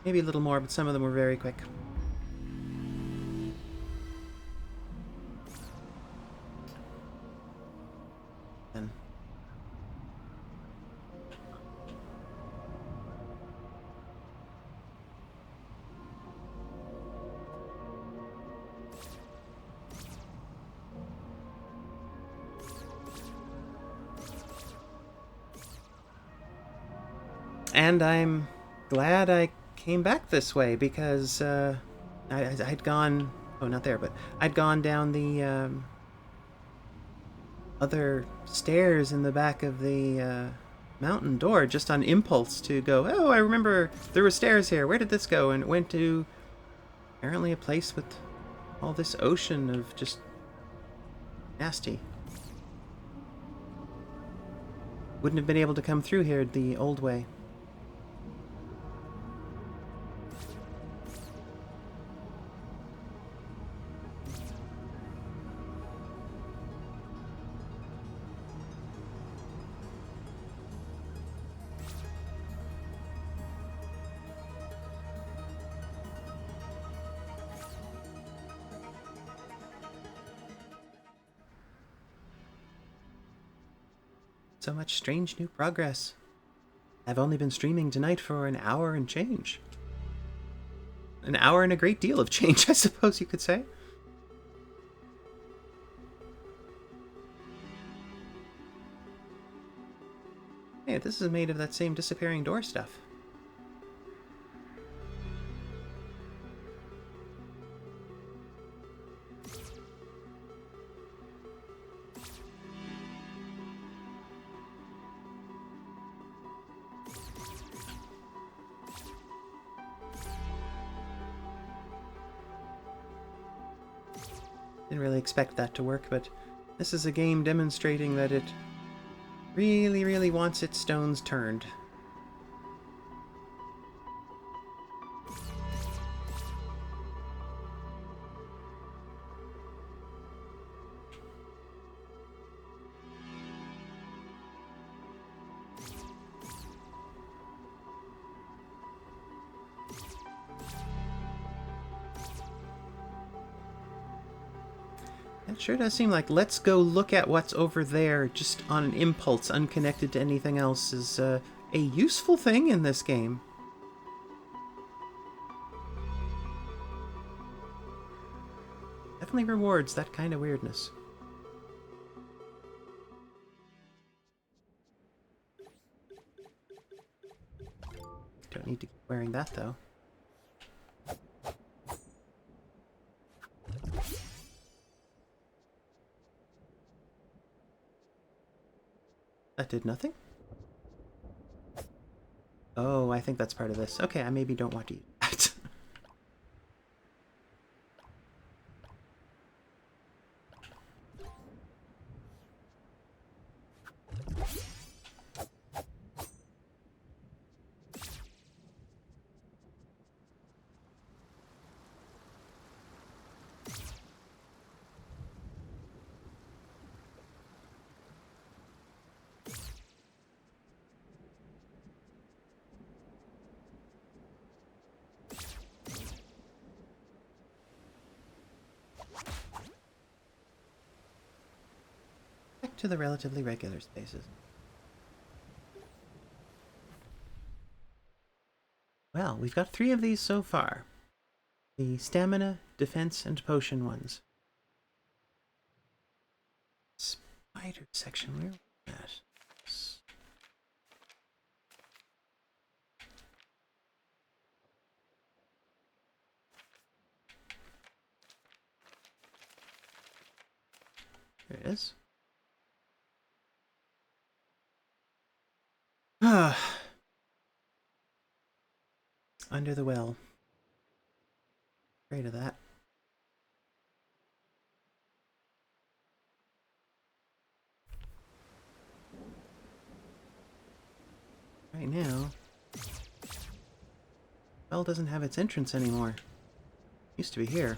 Speaker 1: Maybe a little more, but some of them were very quick. Then. And I'm glad I came back this way because I'd gone... Oh, not there, but I'd gone down the other stairs in the back of the mountain door just on impulse to go, oh, I remember there were stairs here. Where did this go? And it went to apparently a place with all this ocean of just nasty. Wouldn't have been able to come through here the old way. So much strange new progress. I've only been streaming tonight for an hour and change. An hour and a great deal of change, I suppose you could say. Hey, this is made of that same disappearing door stuff. Didn't really expect that to work, but this is a game demonstrating that it really, really wants its stones turned. It sure does seem like let's go look at what's over there just on an impulse, unconnected to anything else, is a useful thing in this game. Definitely rewards that kind of weirdness. Don't need to keep wearing that, though. That did nothing? Oh, I think that's part of this. Okay, I maybe don't want to use that. Back to the relatively regular spaces. Well, we've got 3 of these so far. The stamina, defense, and potion ones. Spider section, where was that? There it is. Under the well. Afraid of that. Right now, well doesn't have its entrance anymore. Used to be here.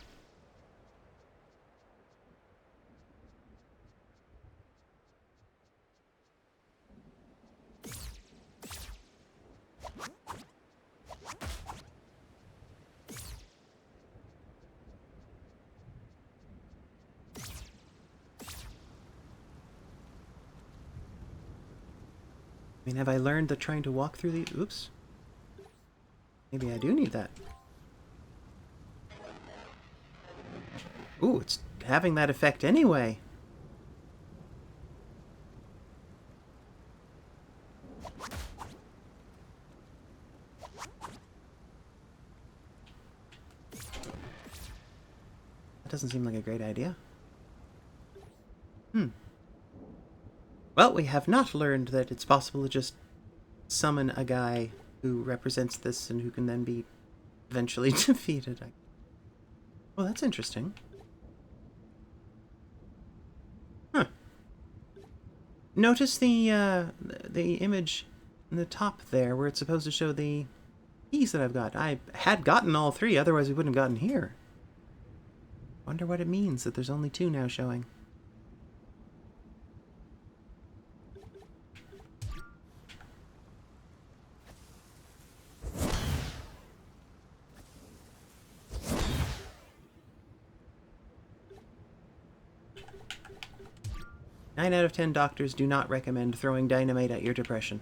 Speaker 1: I mean, have I learned that trying to walk through the... Oops. Maybe I do need that. Ooh, it's having that effect anyway. That doesn't seem like a great idea. Well, we have not learned that it's possible to just summon a guy who represents this and who can then be eventually defeated. Well, that's interesting. Huh. Notice the image in the top there where it's supposed to show the keys that I've got. I had gotten all 3, otherwise we wouldn't have gotten here. Wonder what it means that there's only 2 now showing. Nine out of 10 doctors do not recommend throwing dynamite at your depression.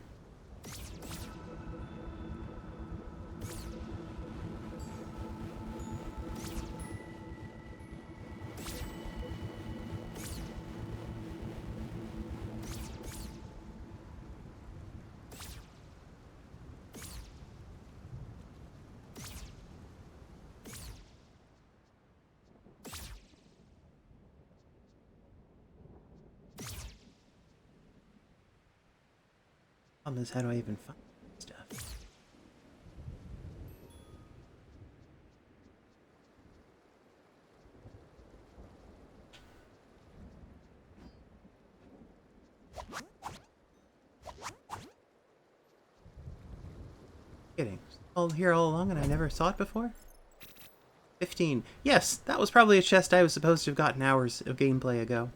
Speaker 1: Problem is, how do I even find stuff? Kidding. All here all along and I never saw it before? 15. Yes, that was probably a chest I was supposed to have gotten hours of gameplay ago.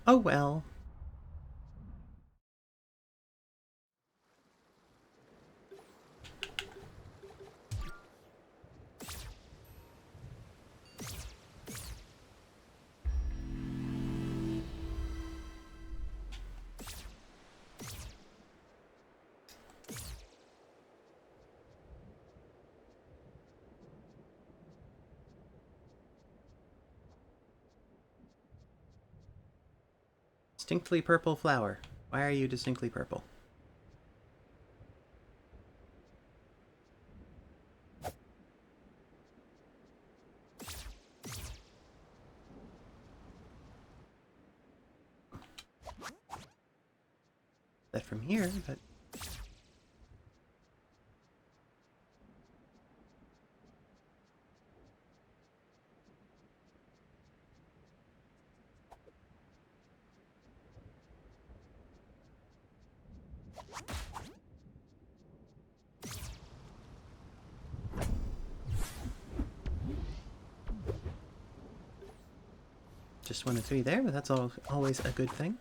Speaker 1: Oh well. Distinctly purple flower. Why are you distinctly purple? That from here, but... Just 1 of 3 there, but that's always a good thing.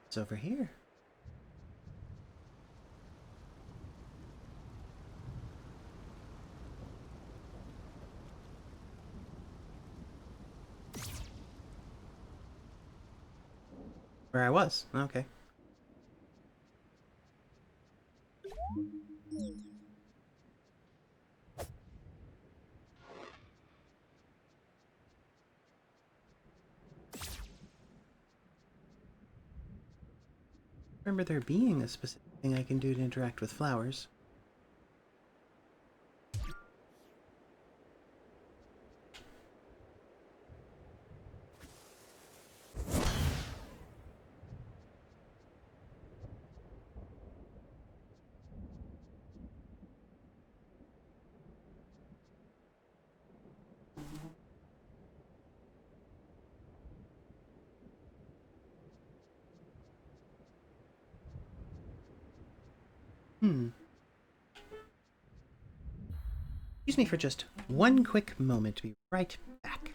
Speaker 1: It's over here. Where I was. Okay. Remember there being a specific thing I can do to interact with flowers. Excuse me for just one quick moment. Be right back.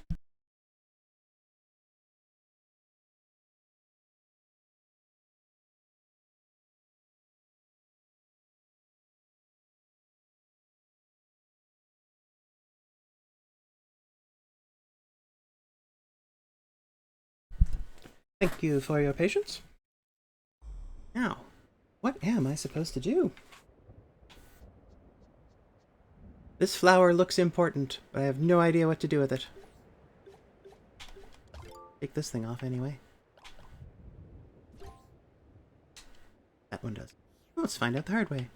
Speaker 1: Thank you for your patience. Now, what am I supposed to do? This flower looks important, but I have no idea what to do with it. Take this thing off anyway. That one does. Well, let's find out the hard way.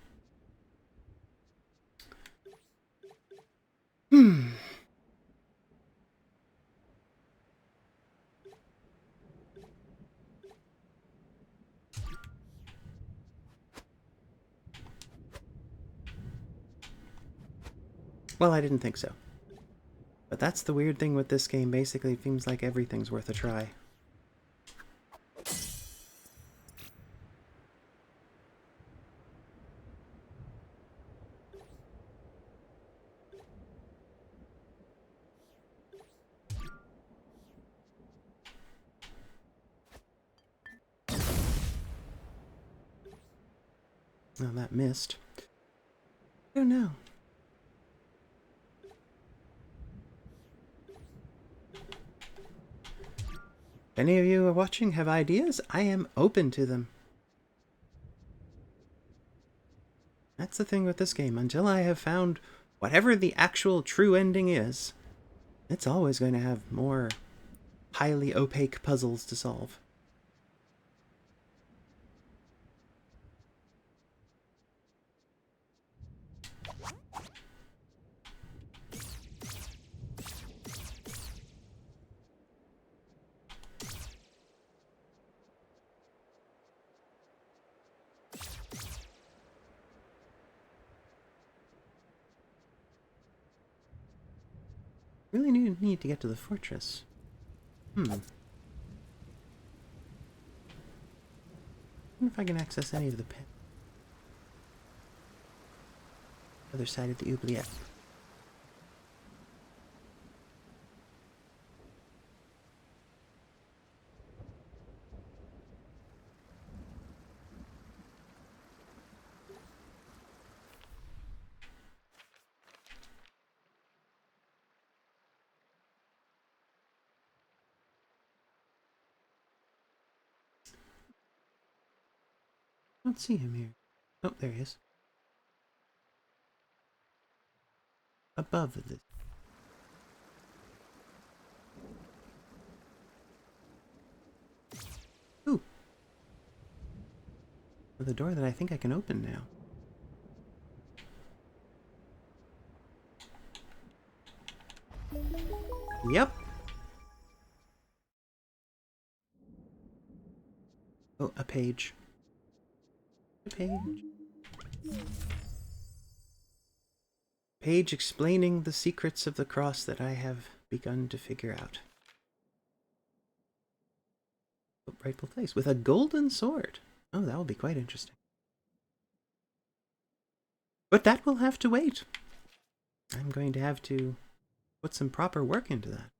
Speaker 1: Well, I didn't think so. But that's the weird thing with this game. Basically, it seems like everything's worth a try. Oh, that missed. I don't know. If any of you are watching have ideas, I am open to them. That's the thing with this game. Until I have found whatever the actual true ending is, it's always going to have more highly opaque puzzles to solve. Really need to get to the fortress. I wonder if I can access any of the pit. Other side of the oubliette. I don't see him here. Oh, there he is. Above this. Ooh. The door that I think I can open now. Yep. Oh, a page. A page. Page explaining the secrets of the cross that I have begun to figure out. Oh, rightful place. With a golden sword. Oh, that will be quite interesting. But that will have to wait. I'm going to have to put some proper work into that.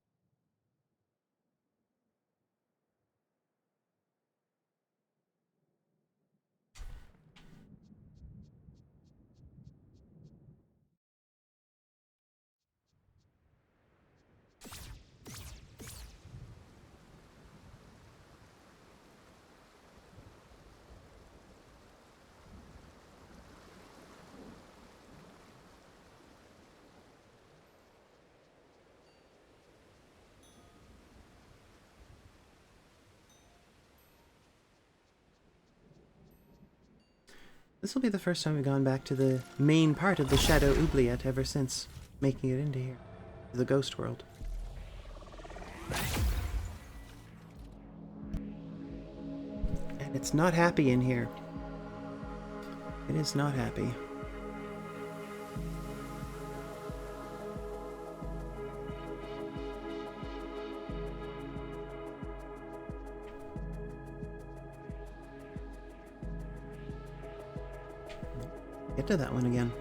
Speaker 1: This will be the first time we've gone back to the main part of the Shadow Oubliette ever since making it into here. The ghost world. And it's not happy in here. It is not happy. Get to that one again.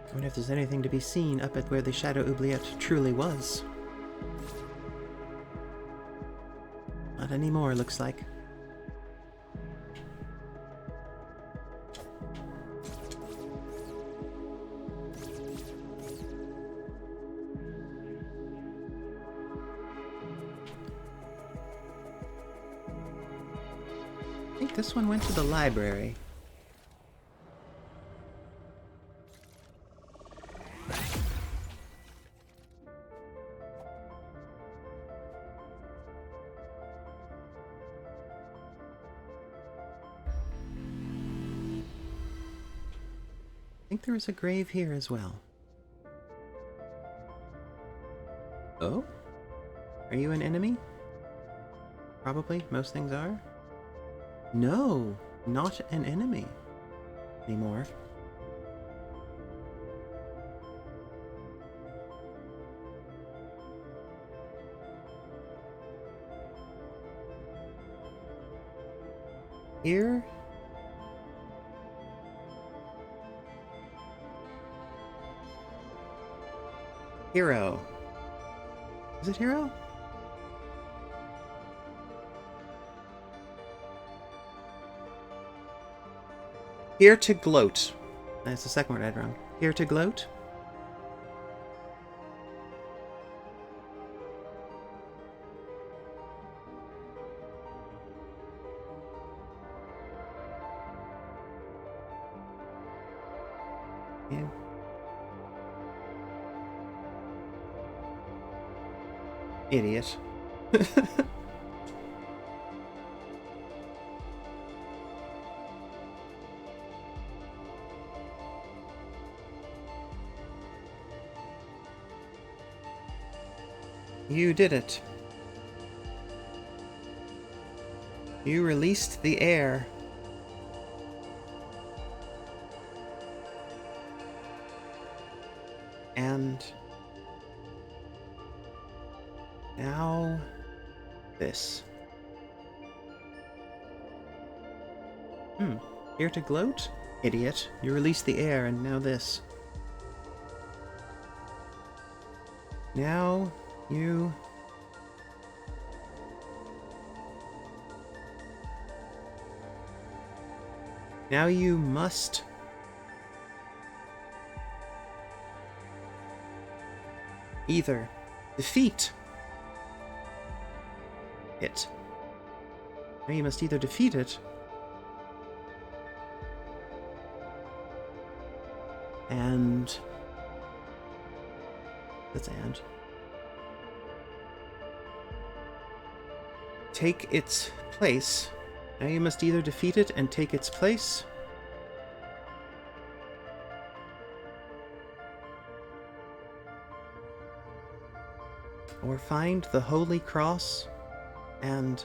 Speaker 1: I wonder if there's anything to be seen up at where the Shadow Oubliette truly was. Not anymore, looks like. I think this one went to the library. I think there is a grave here as well. Oh? Are you an enemy? Probably. Most things are. No, not an enemy anymore. Here? Hero. Is it Hero? Here to gloat. That's the second word I had wrong. Here to gloat. Yeah. Idiot. You did it. You released the air. And now this. Here to gloat? Idiot. You released the air and now this. Now you... Now you must... either defeat it. Now you must either defeat it and... That's and. Take its place. Now you must either defeat it and take its place, or find the Holy Cross and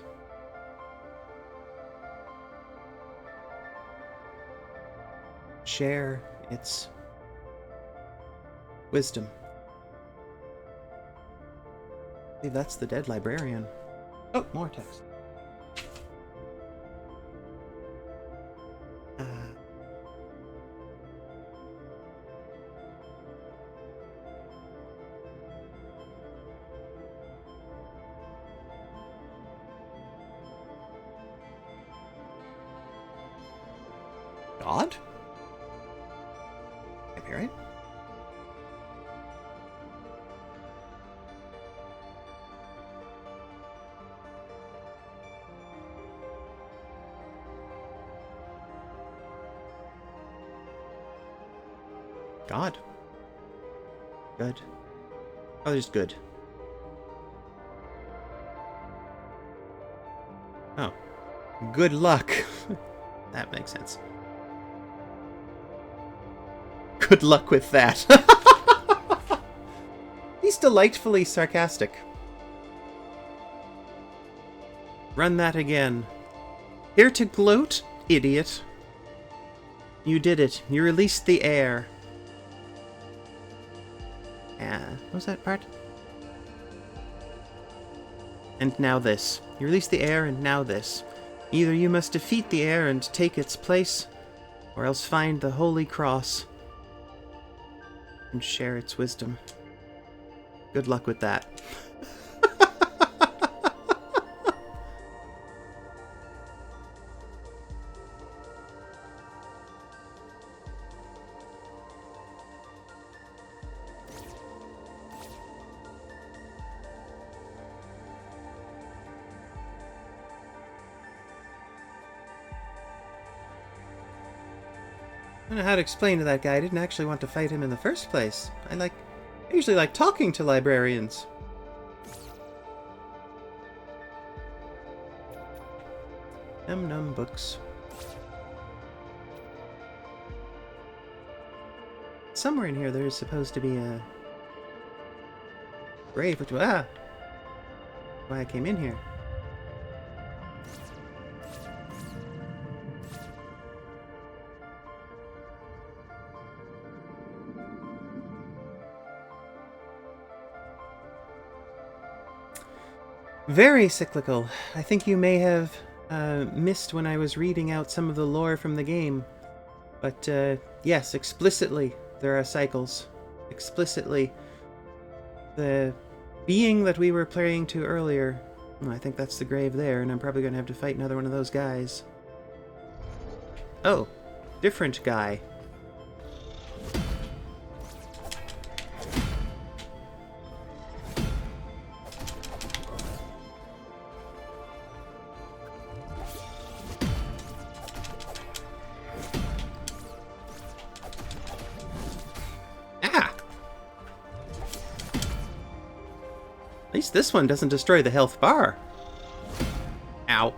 Speaker 1: share its wisdom. I believe that's the dead librarian. Oh, more text. God? Am I right? God. Good. Oh, just good. Oh. Good luck. That makes sense. Good luck with that. He's delightfully sarcastic. Run that again. Here to gloat, idiot. You did it. You released the air. What was that part? And now this. You release the air, and now this. Either you must defeat the air and take its place, or else find the Holy Cross and share its wisdom. Good luck with that. I don't know how to explain to that guy. I didn't actually want to fight him in the first place. I usually like talking to librarians. Num books. Somewhere in here there is supposed to be a grave, which why I came in here. Very cyclical. I think you may have missed when I was reading out some of the lore from the game. But yes, explicitly there are cycles. Explicitly. The being that we were playing to earlier, well, I think that's the grave there, and I'm probably going to have to fight another one of those guys. Oh, different guy. At least this one doesn't destroy the health bar. Ow.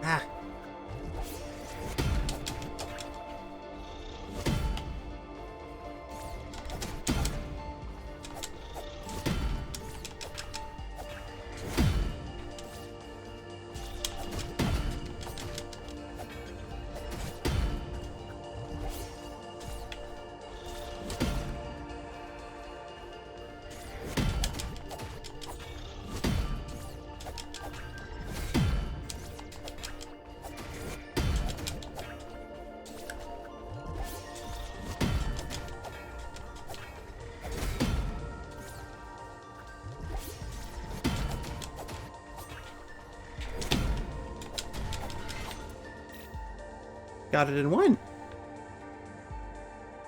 Speaker 1: Ah. Got it in one.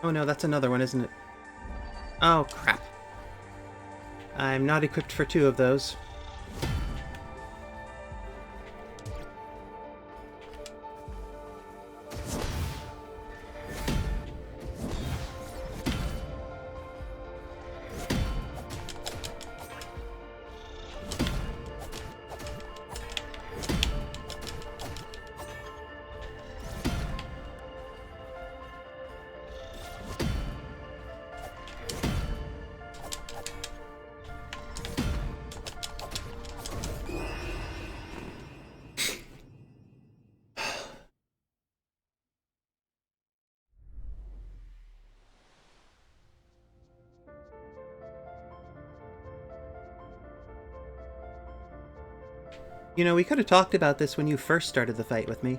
Speaker 1: Oh no, that's another one, isn't it? Oh, crap. I'm not equipped for two of those. You know, we could have talked about this when you first started the fight with me.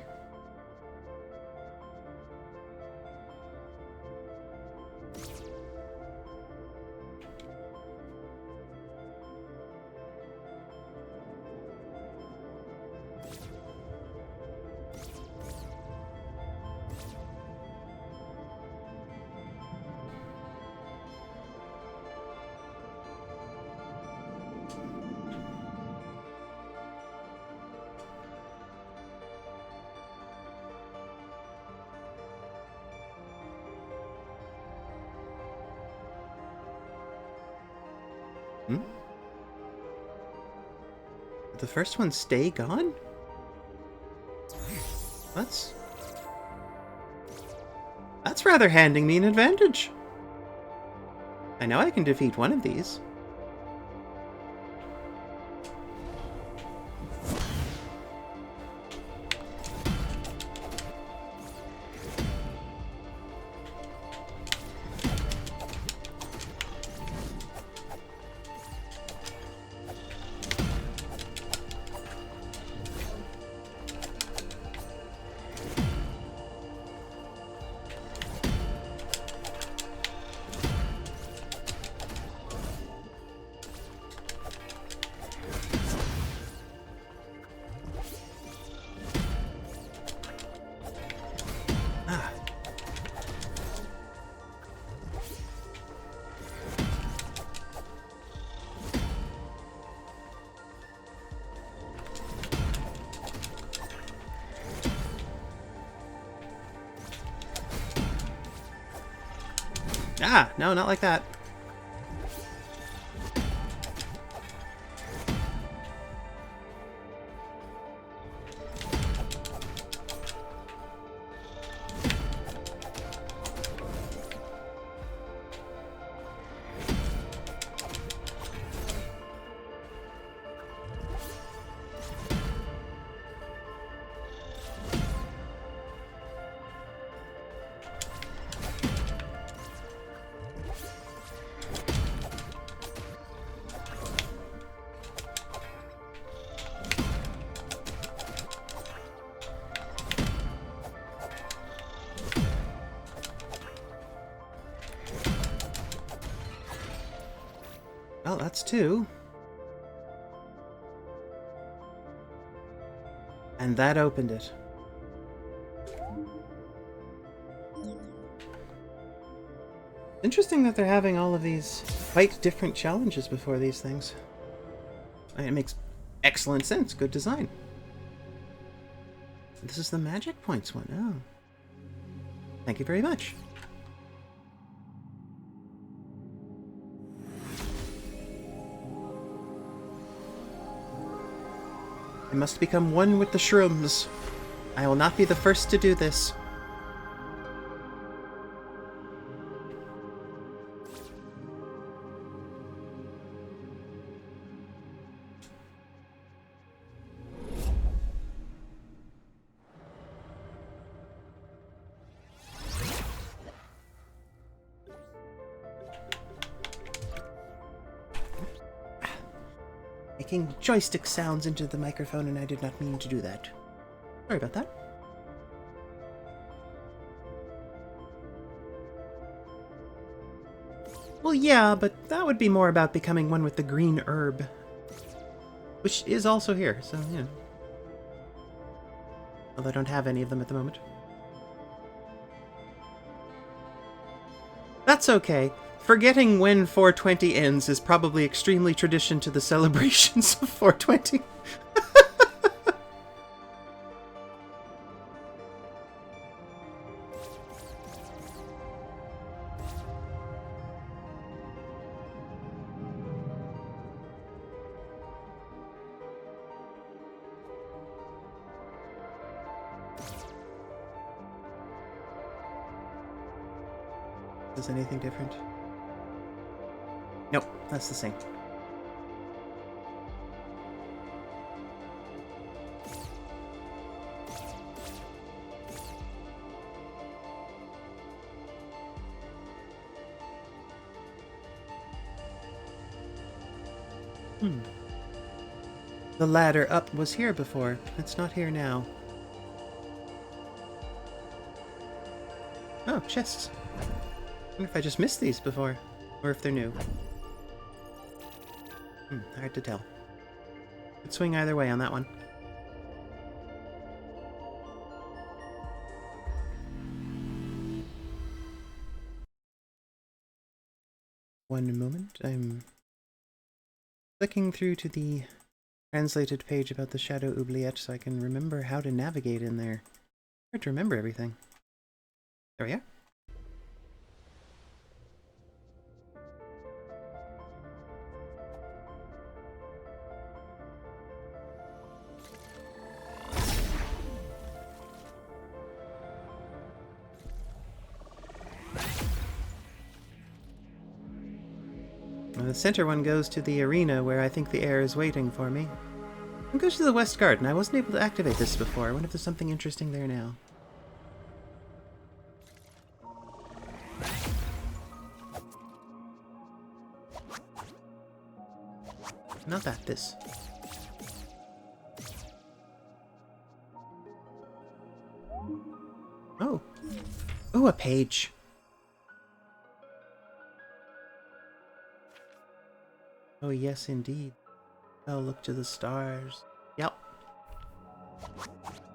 Speaker 1: Hmm? Did the first one stay gone? That's rather handing me an advantage. I know I can defeat one of these. Ah, no, not like that. Well, that's two. And that opened it. Interesting that they're having all of these quite different challenges before these things. I mean, it makes excellent sense. Good design. This is the magic points one. Oh. Thank you very much. I must become one with the shrooms. I will not be the first to do this. Making joystick sounds into the microphone, and I did not mean to do that. Sorry about that. Well, yeah, but that would be more about becoming one with the green herb. Which is also here, so, yeah. Although I don't have any of them at the moment. That's okay. Forgetting when 420 ends is probably extremely tradition to the celebrations of 420. Is anything different? Nope, that's the same. The ladder up was here before. It's not here now. Oh, chests. I wonder if I just missed these before, or if they're new. Hard to tell. Could swing either way on that one. One moment, I'm clicking through to the translated page about the Shadow Oubliette so I can remember how to navigate in there. Hard to remember everything. There we are. The center one goes to the arena where I think the heir is waiting for me. It goes to the West Garden. I wasn't able to activate this before. I wonder if there's something interesting there now. Not that, this. Oh. Oh, a page. Oh, yes, indeed. Oh, look to the stars. Yep.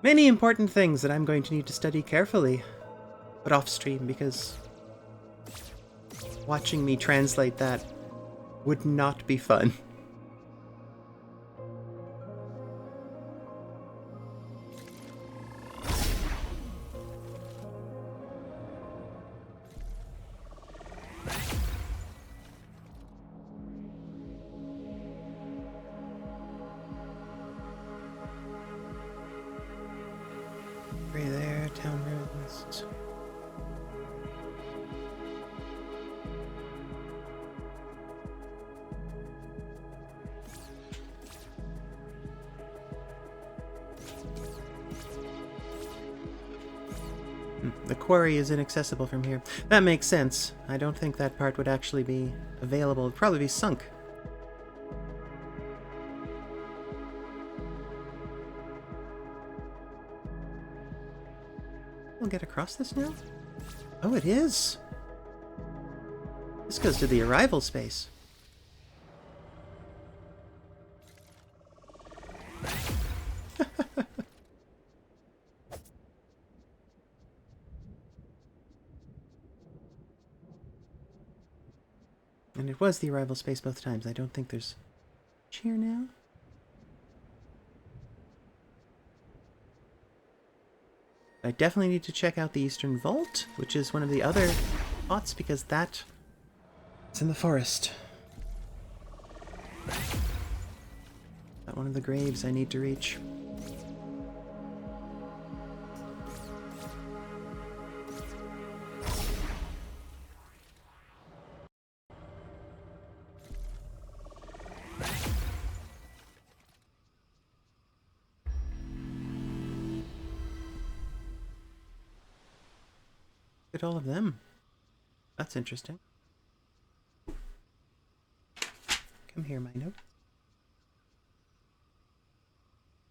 Speaker 1: Many important things that I'm going to need to study carefully. But off stream, because watching me translate that would not be fun. Right there, town ruins. The quarry is inaccessible from here. That makes sense. I don't think that part would actually be available. It'd probably be sunk. We'll get across this now? Oh, it is! This goes to the arrival space. And it was the arrival space both times. I don't think there's much here now. I definitely need to check out the Eastern Vault, which is one of the other spots, because that is in the forest. Not one of the graves I need to reach. Look at all of them. That's interesting. Come here, my note.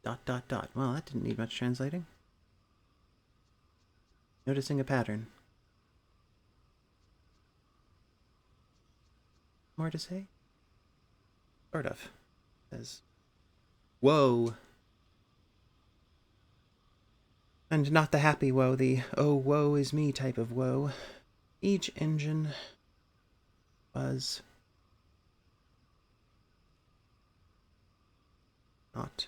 Speaker 1: Dot, dot, dot. Well, that didn't need much translating. Noticing a pattern. More to say? Sort of. Says, whoa. And not the happy woe, the oh woe is me type of woe. Each engine was not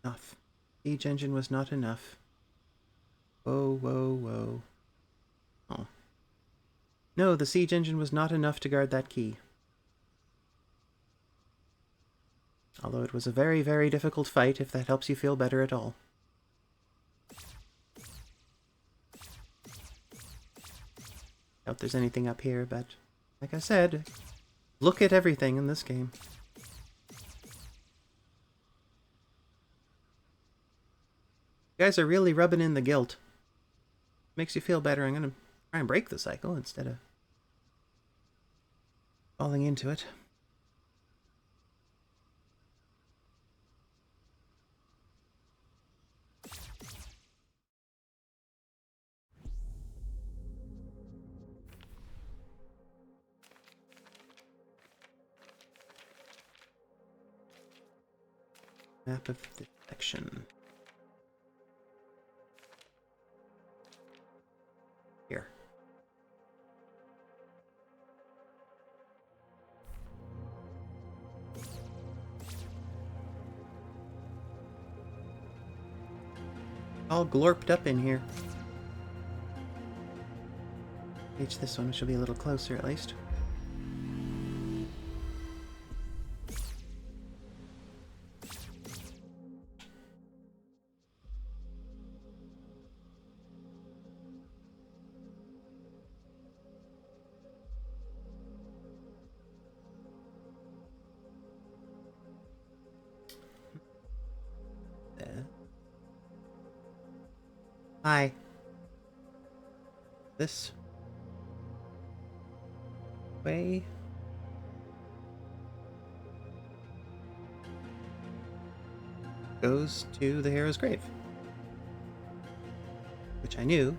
Speaker 1: enough. Each engine was not enough. Whoa, whoa, whoa. Oh. No, the siege engine was not enough to guard that key. Although it was a very, very difficult fight, if that helps you feel better at all. Doubt there's anything up here, but like I said, look at everything in this game. You guys are really rubbing in the guilt. Makes you feel better. I'm gonna try and break the cycle instead of falling into it. Map of the section. Here. All glorped up in here. Reach this one, which will be a little closer at least. Hi. This way. Goes to the hero's grave. Which I knew,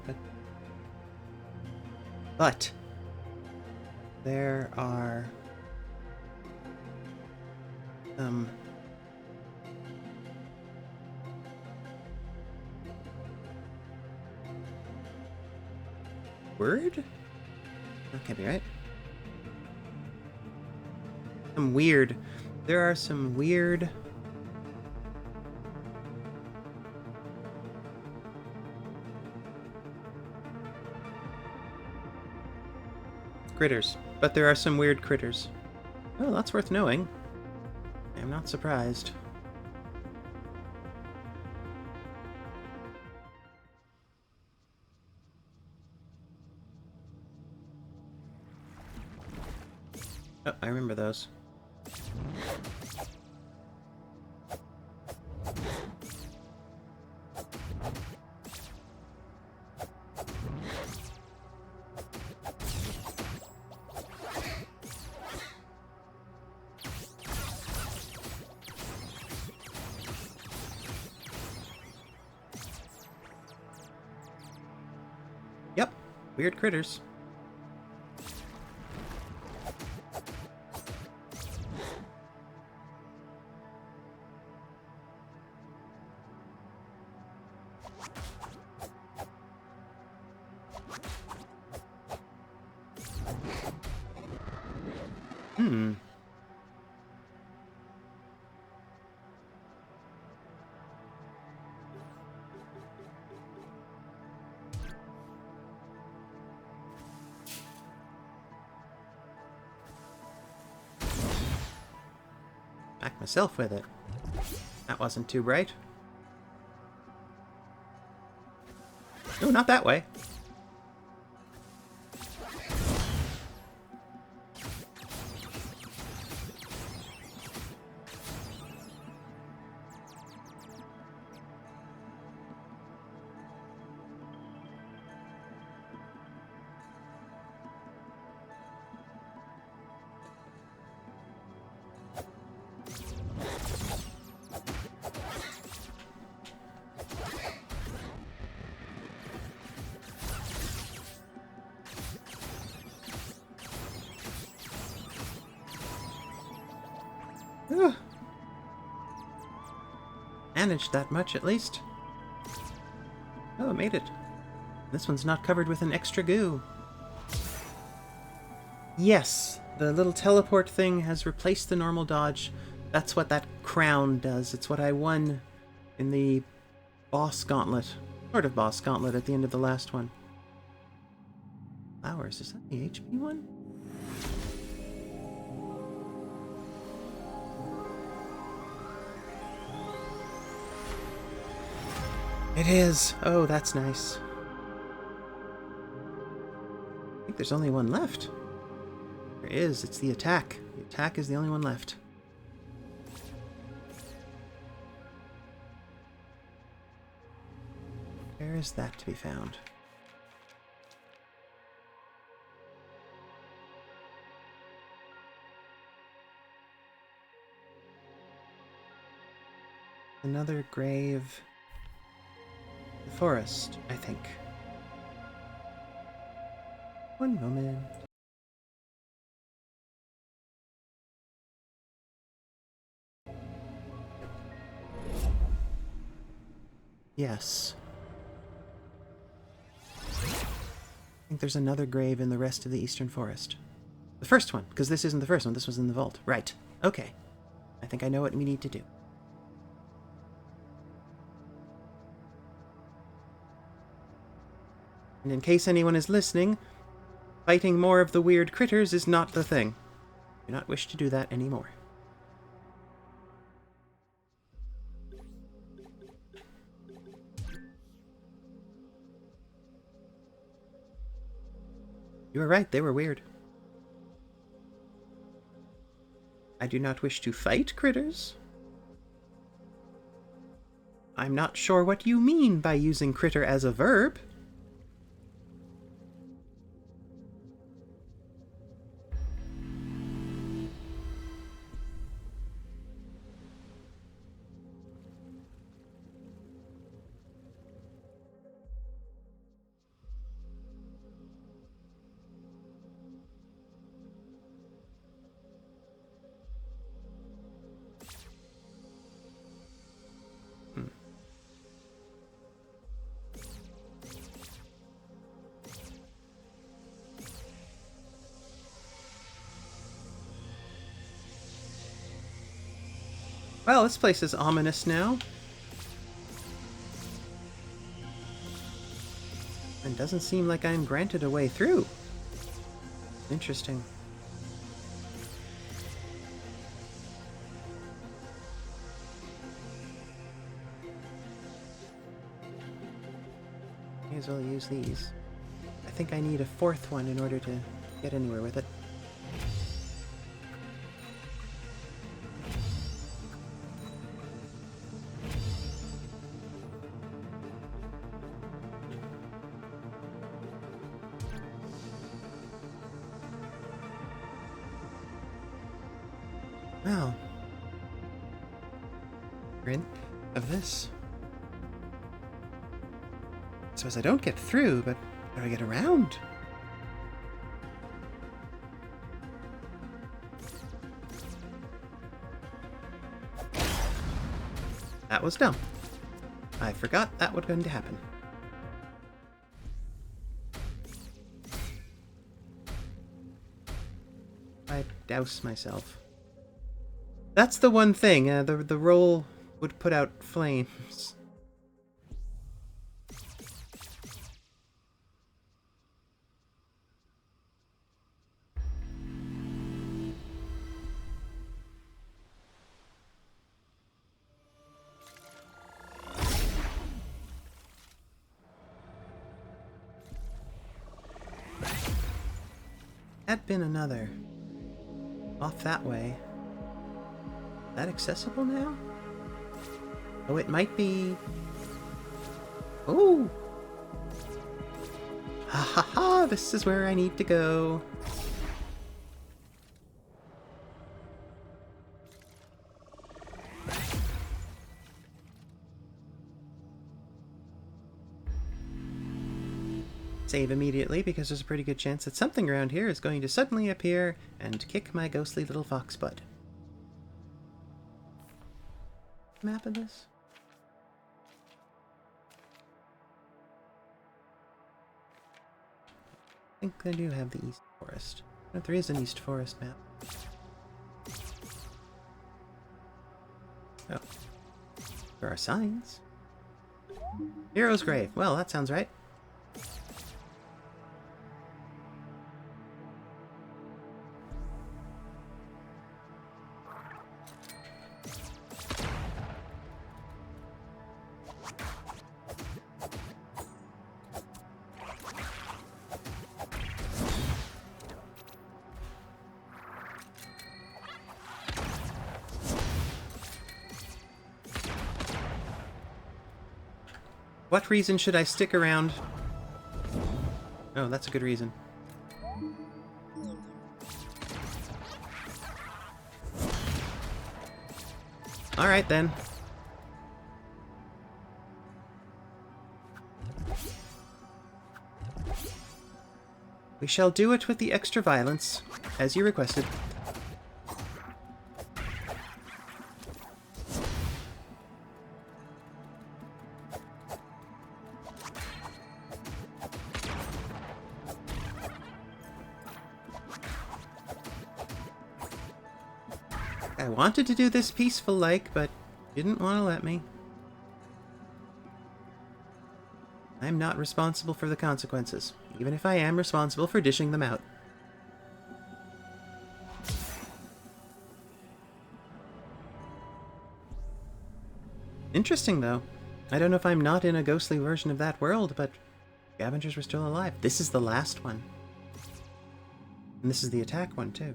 Speaker 1: but there are word? That can't be right. Some weird. There are some weird critters. But there are some weird critters. Oh, that's worth knowing. I'm not surprised. Oh, I remember those. Yep, weird critters. Back myself with it. That wasn't too bright. No, not that way. Ugh. Managed that much, at least. Oh, it made it. This one's not covered with an extra goo. Yes, the little teleport thing has replaced the normal dodge. That's what that crown does. It's what I won in the boss gauntlet. Sort of boss gauntlet at the end of the last one. Flowers, is that the HP one? It is! Oh, that's nice. I think there's only one left. There is, it's the attack. The attack is the only one left. Where is that to be found? Another grave. The forest, I think. One moment. Yes. I think there's another grave in the rest of the eastern forest. The first one, because this isn't the first one. This was in the vault. Right. Okay. I think I know what we need to do. And in case anyone is listening, fighting more of the weird critters is not the thing. I do not wish to do that anymore. You were right, they were weird. I do not wish to fight critters. I'm not sure what you mean by using critter as a verb. Well, this place is ominous now. And doesn't seem like I'm granted a way through. Interesting. May as well use these. I think I need a fourth one in order to get anywhere with it. Well, print of this. I suppose I don't get through, but how do I get around? That was dumb. I forgot that was going to happen. I douse myself. That's the one thing, the roll would put out flames. Had been another. Off that way. Is that accessible now? Oh, it might be... Oh! Ha ha ha! This is where I need to go. Save immediately, because there's a pretty good chance that something around here is going to suddenly appear and kick my ghostly little fox butt. Map of this? I think I do have the East Forest. But there is an East Forest map. Oh. There are signs. Hero's Grave. Well, that sounds right. What reason should I stick around? Oh, that's a good reason. Alright then. We shall do it with the extra violence, as you requested. I wanted to do this peaceful-like, but didn't want to let me. I'm not responsible for the consequences, even if I am responsible for dishing them out. Interesting, though. I don't know if I'm not in a ghostly version of that world, but scavengers were still alive. This is the last one. And this is the attack one, too.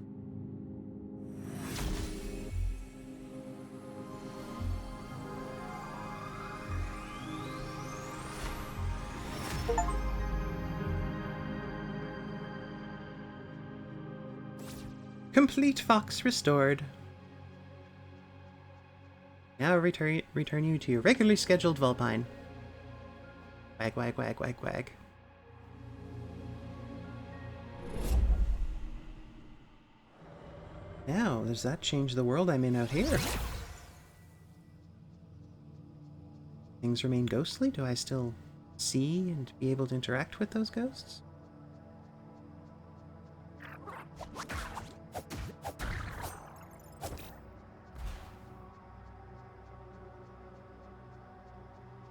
Speaker 1: Complete fox restored. Now return you to your regularly scheduled Vulpine. Wag, wag, wag, wag, wag. Now, does that change the world I'm in out here? Things remain ghostly? Do I still see and be able to interact with those ghosts?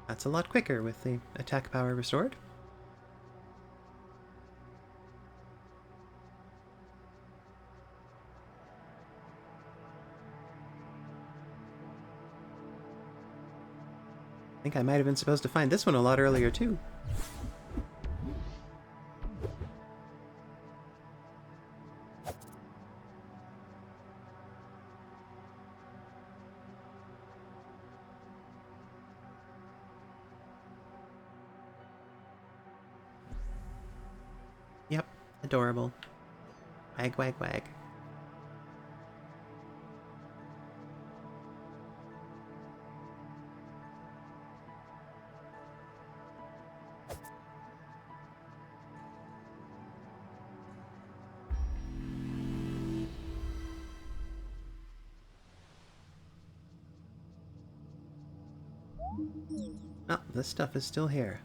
Speaker 1: That's a lot quicker with the attack power restored. I think I might have been supposed to find this one a lot earlier too. Yep, adorable. Wag, wag, wag. Oh, this stuff is still here.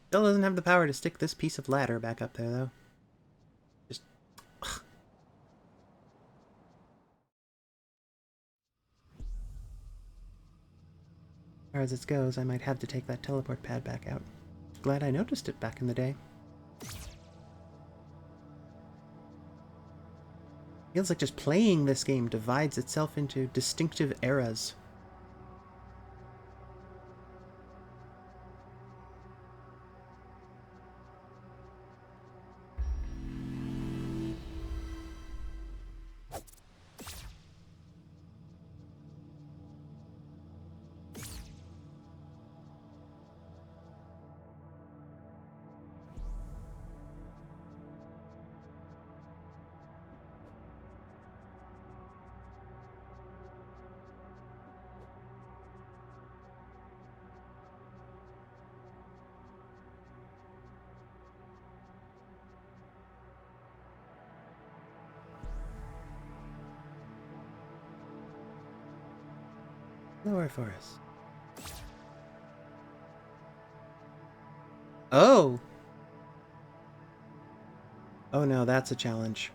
Speaker 1: Still doesn't have the power to stick this piece of ladder back up there, though. Just... ugh. As far as it goes, I might have to take that teleport pad back out. Glad I noticed it back in the day. Feels like just playing this game divides itself into distinctive eras. Lower forest. Oh! Oh no, that's a challenge.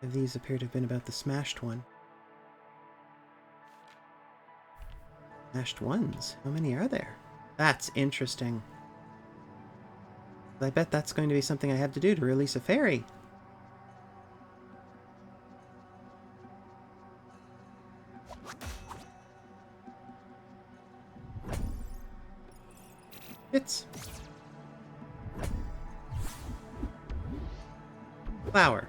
Speaker 1: These appear to have been about the smashed one. Smashed ones? How many are there? That's interesting. I bet that's going to be something I have to do to release a fairy. It's... flower.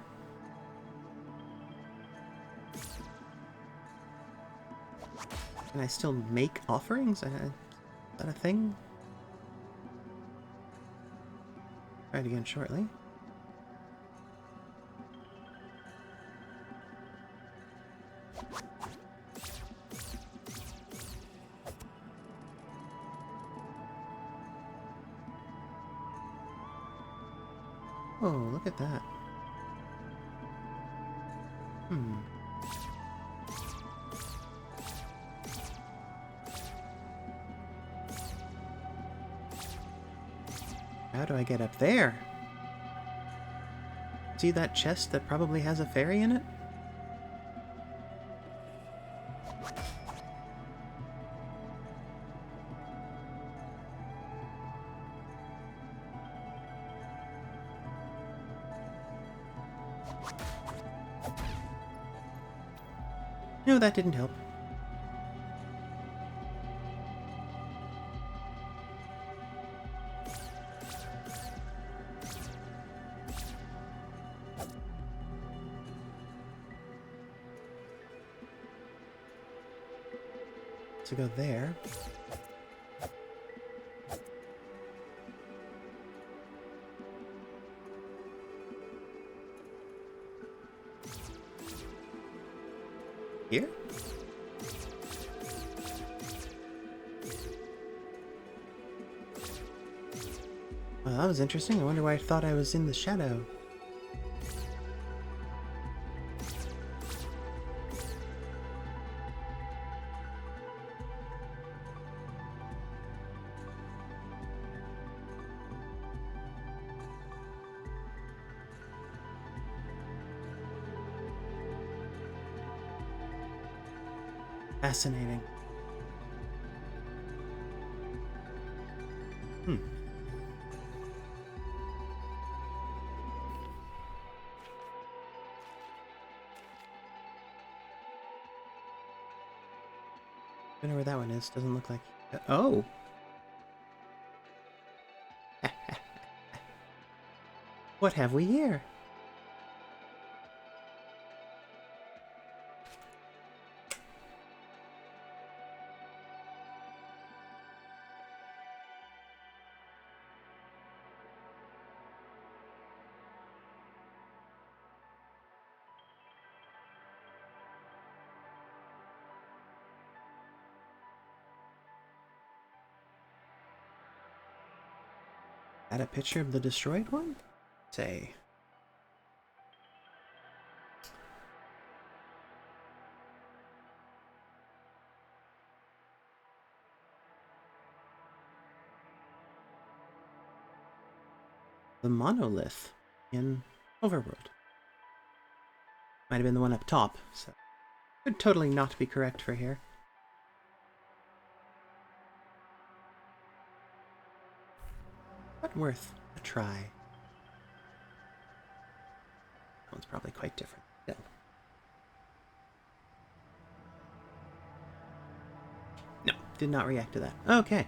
Speaker 1: Can I still make offerings? Is that a thing? Try it again shortly. Oh, look at that. how do I get up there? See that chest that probably has a fairy in it? No, that didn't help. To go there. Here? Well, that was interesting. I wonder why I thought I was in the shadow. Fascinating. I don't know where that one is. Doesn't look like... Oh! What have we here? Add a picture of the destroyed one? Say. The monolith in Overworld. Might have been the one up top, so could totally not be correct for here. But worth a try. That one's probably quite different. Still. No, did not react to that. Okay.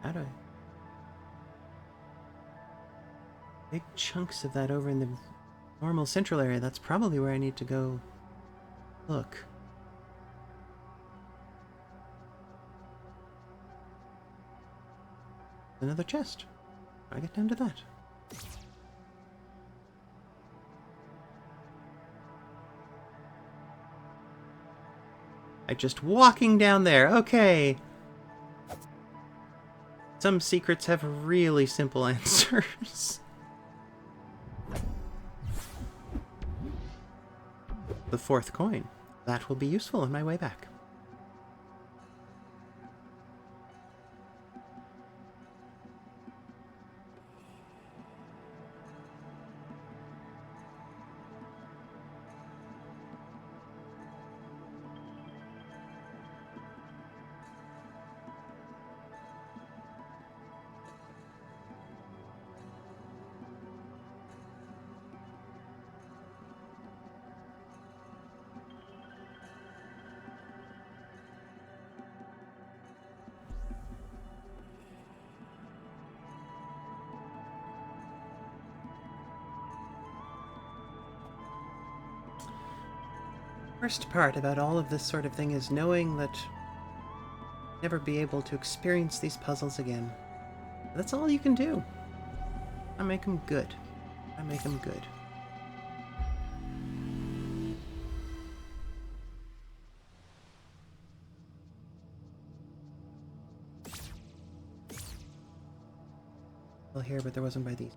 Speaker 1: How do I... Big chunks of that over in the normal central area. That's probably where I need to go look. Another chest. How do I get down to that? I'm just walking down there. Okay. Some secrets have really simple answers. The fourth coin. That will be useful on my way back. Worst part about all of this sort of thing is knowing that I'll never be able to experience these puzzles again. That's all you can do. I make them good. I make them good. Well, here, but there wasn't by these.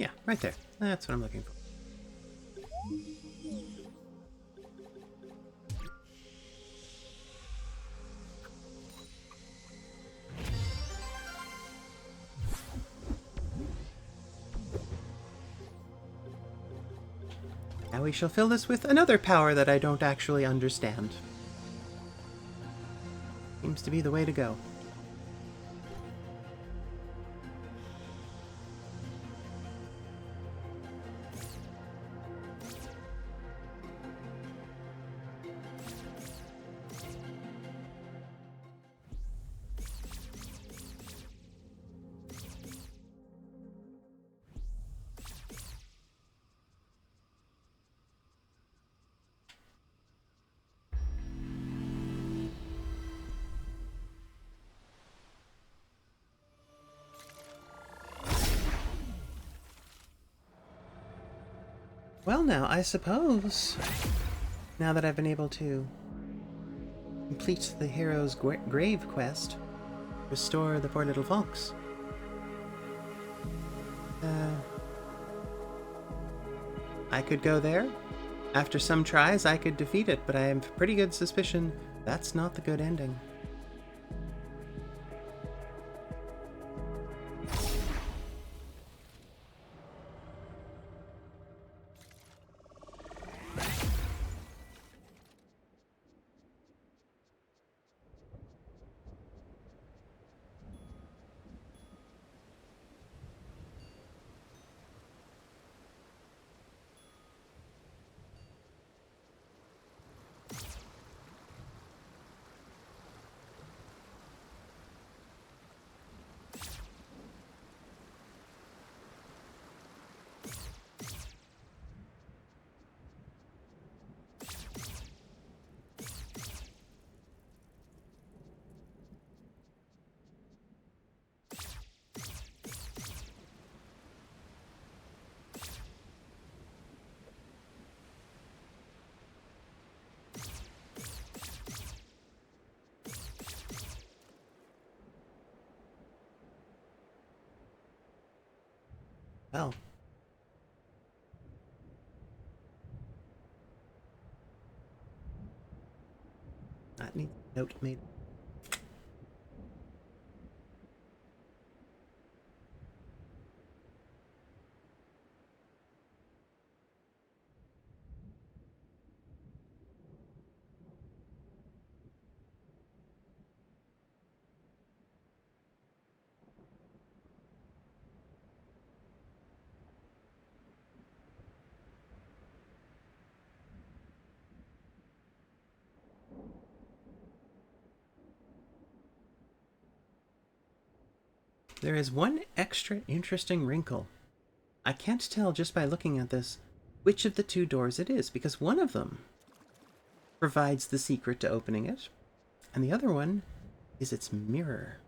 Speaker 1: Yeah, right there. That's what I'm looking for. Now we shall fill this with another power that I don't actually understand. Seems to be the way to go. Well now, I suppose, now that I've been able to complete the hero's grave quest, restore the poor little fox, I could go there. After some tries, I could defeat it, but I have a pretty good suspicion that's not the good ending. Well. That needs a note made. There is one extra interesting wrinkle. I can't tell just by looking at this which of the two doors it is, because one of them provides the secret to opening it, and the other one is its mirror.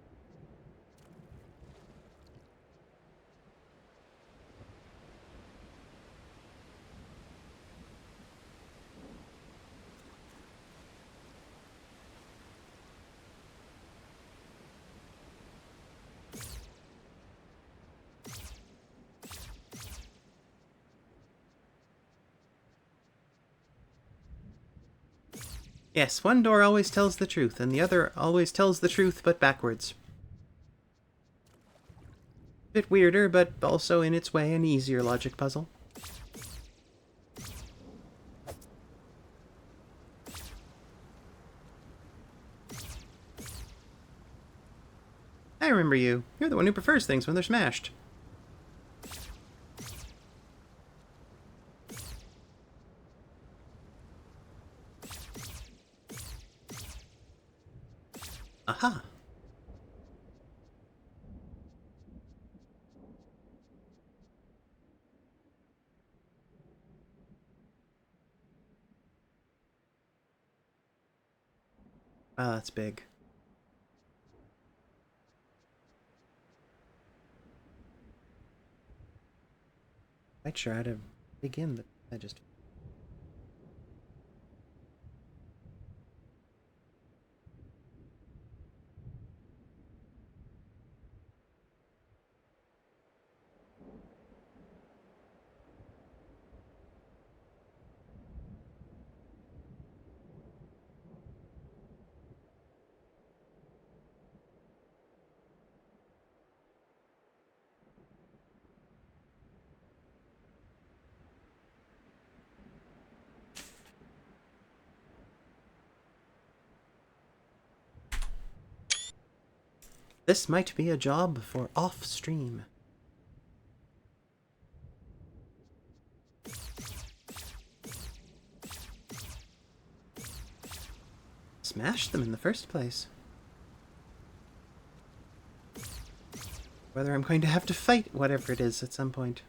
Speaker 1: Yes, one door always tells the truth, and the other always tells the truth, but backwards. Bit weirder, but also in its way an easier logic puzzle. I remember you. You're the one who prefers things when they're smashed. Aha! Wow, that's big. Quite sure how to begin, but I just... This might be a job for off-stream. Smash them in the first place. Whether I'm going to have to fight whatever it is at some point.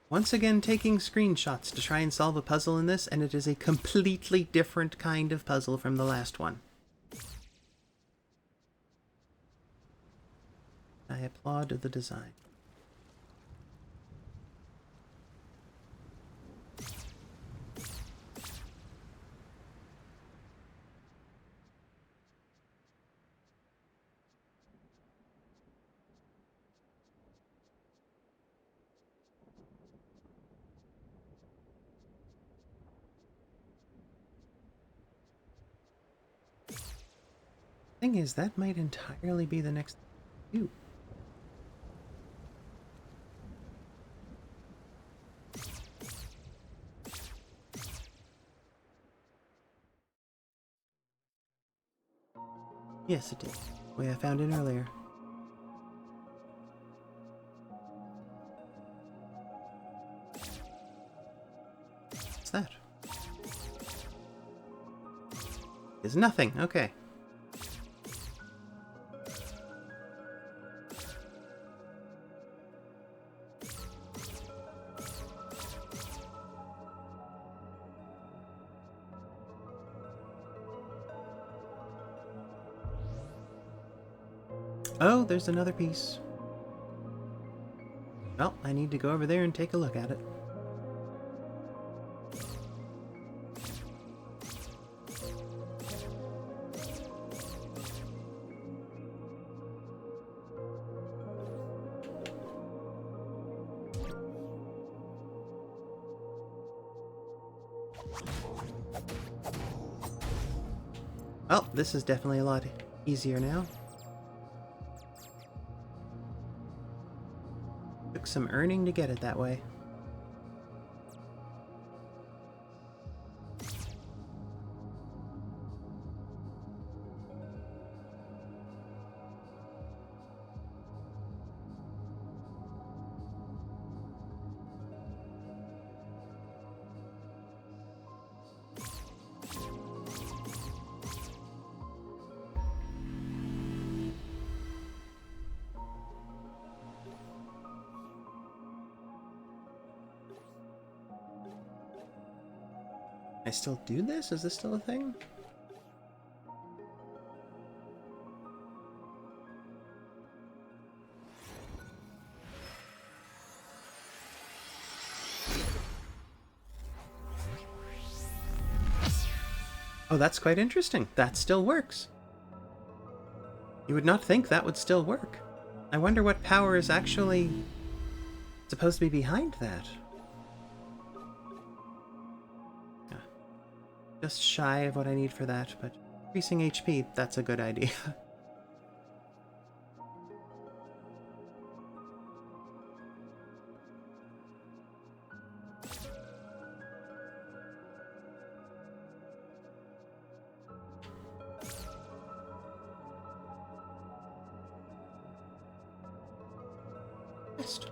Speaker 1: Once again taking screenshots to try and solve a puzzle in this, and it is a completely different kind of puzzle from the last one. I applaud the design. Thing is, that might entirely be the next view. Yes, it did. The way I found it earlier. What's that? Is nothing. Okay. Oh, there's another piece. Well, I need to go over there and take a look at it. Well, this is definitely a lot easier now. Took some earning to get it that way. I still do this? Is this still a thing? Oh, that's quite interesting. That still works. You would not think that would still work. I wonder what power is actually supposed to be behind that. Just shy of what I need for that, but increasing HP, that's a good idea. Best.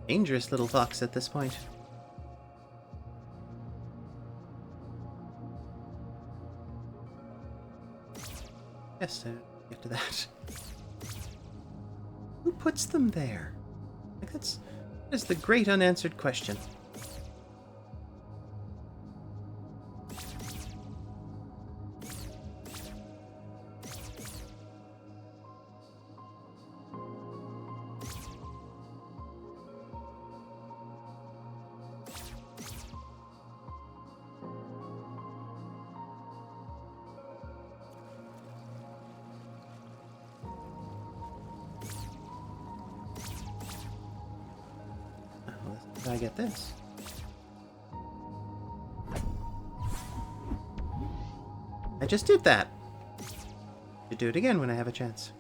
Speaker 1: Dangerous little fox at this point. Yes, get to that. Who puts them there? Like that is the great unanswered question. until I get this. I just did that. Should do it again when I have a chance.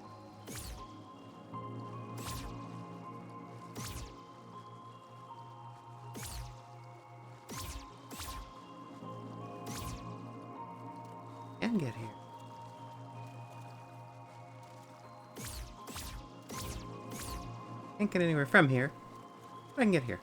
Speaker 1: Can get here. Can't get anywhere from here, but I can get here.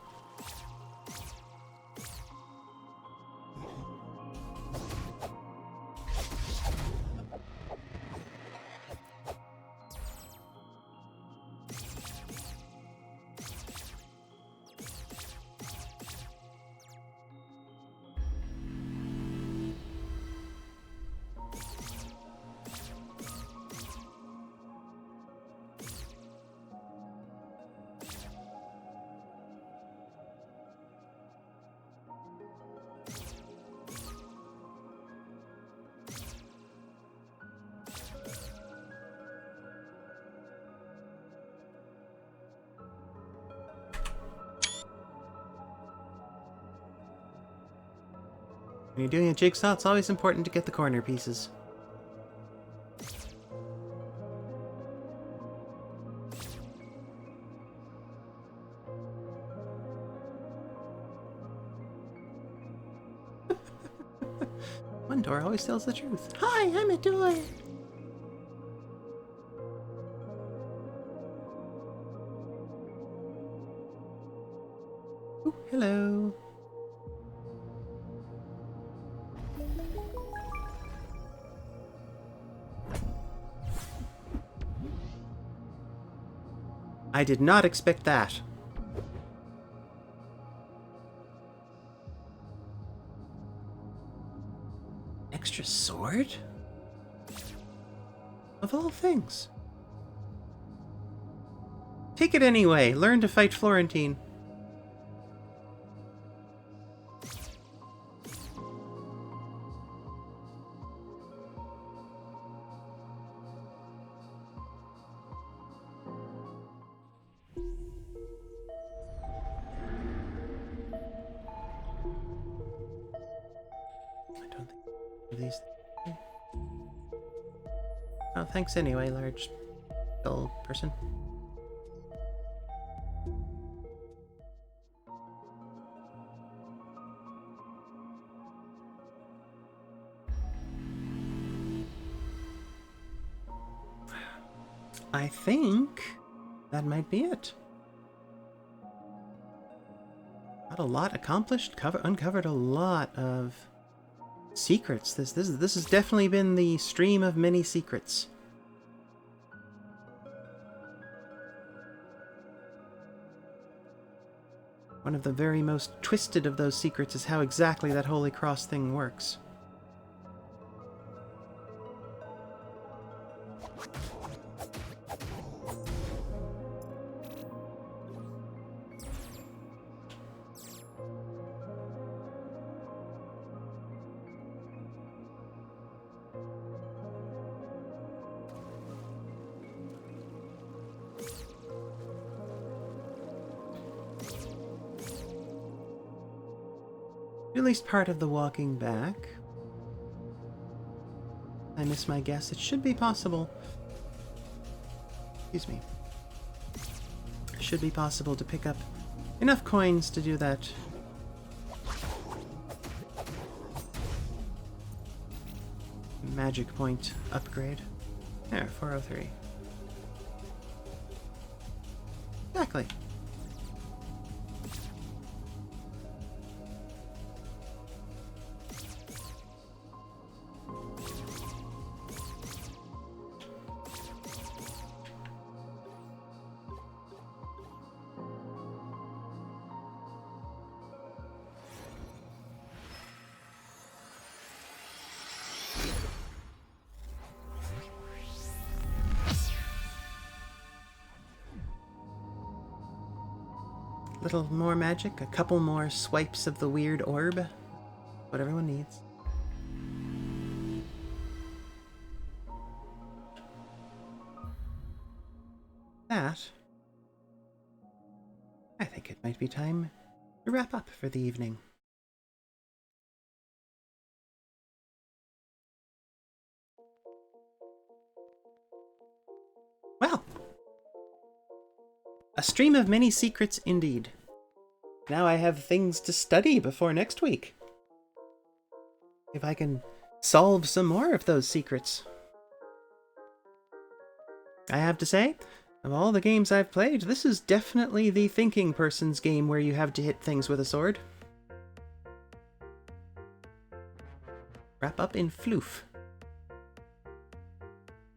Speaker 1: When you're doing a jigsaw, it's always important to get the corner pieces. One door always tells the truth. Hi, I'm a door! Ooh, hello. I did not expect that. Extra sword? Of all things. Take it anyway. Learn to fight Florentine. These. Oh, thanks anyway, large skull person. I think that might be it. Got a lot accomplished, uncovered a lot of secrets. This has definitely been the stream of many secrets. One of the very most twisted of those secrets is how exactly that Holy Cross thing works. At least part of the walking back. I miss my guess. It should be possible. Excuse me. It should be possible to pick up enough coins to do that. Magic point upgrade. There, 403. Exactly. Little more magic, a couple more swipes of the weird orb. What everyone needs. That. I think it might be time to wrap up for the evening. Well, a stream of many secrets indeed. Now I have things to study before next week. If I can solve some more of those secrets. I have to say, of all the games I've played, this is definitely the thinking person's game where you have to hit things with a sword. Wrap up in floof.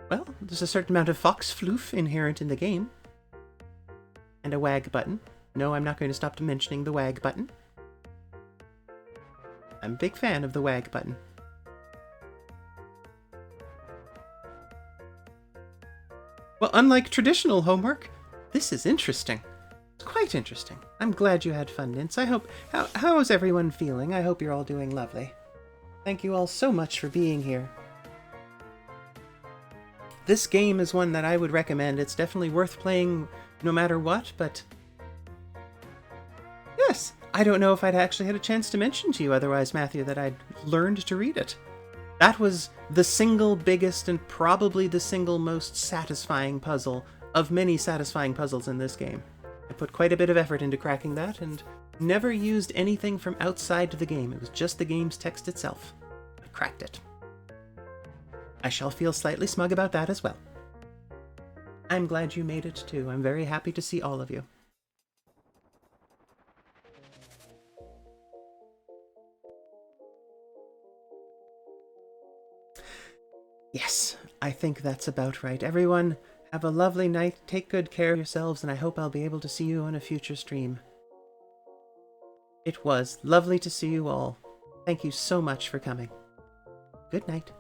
Speaker 1: Well, there's a certain amount of fox floof inherent in the game. And a wag button. No, I'm not going to stop mentioning the wag button. I'm a big fan of the wag button. Well, unlike traditional homework, this is interesting. It's quite interesting. I'm glad you had fun, Nintz. I hope... How is everyone feeling? I hope you're all doing lovely. Thank you all so much for being here. This game is one that I would recommend. It's definitely worth playing no matter what, but... Yes, I don't know if I'd actually had a chance to mention to you otherwise, Matthew, that I'd learned to read it. That was the single biggest and probably the single most satisfying puzzle of many satisfying puzzles in this game. I put quite a bit of effort into cracking that and never used anything from outside the game. It was just the game's text itself. I cracked it. I shall feel slightly smug about that as well. I'm glad you made it too. I'm very happy to see all of you. Yes, I think that's about right. Everyone, have a lovely night, take good care of yourselves, and I hope I'll be able to see you on a future stream. It was lovely to see you all. Thank you so much for coming. Good night.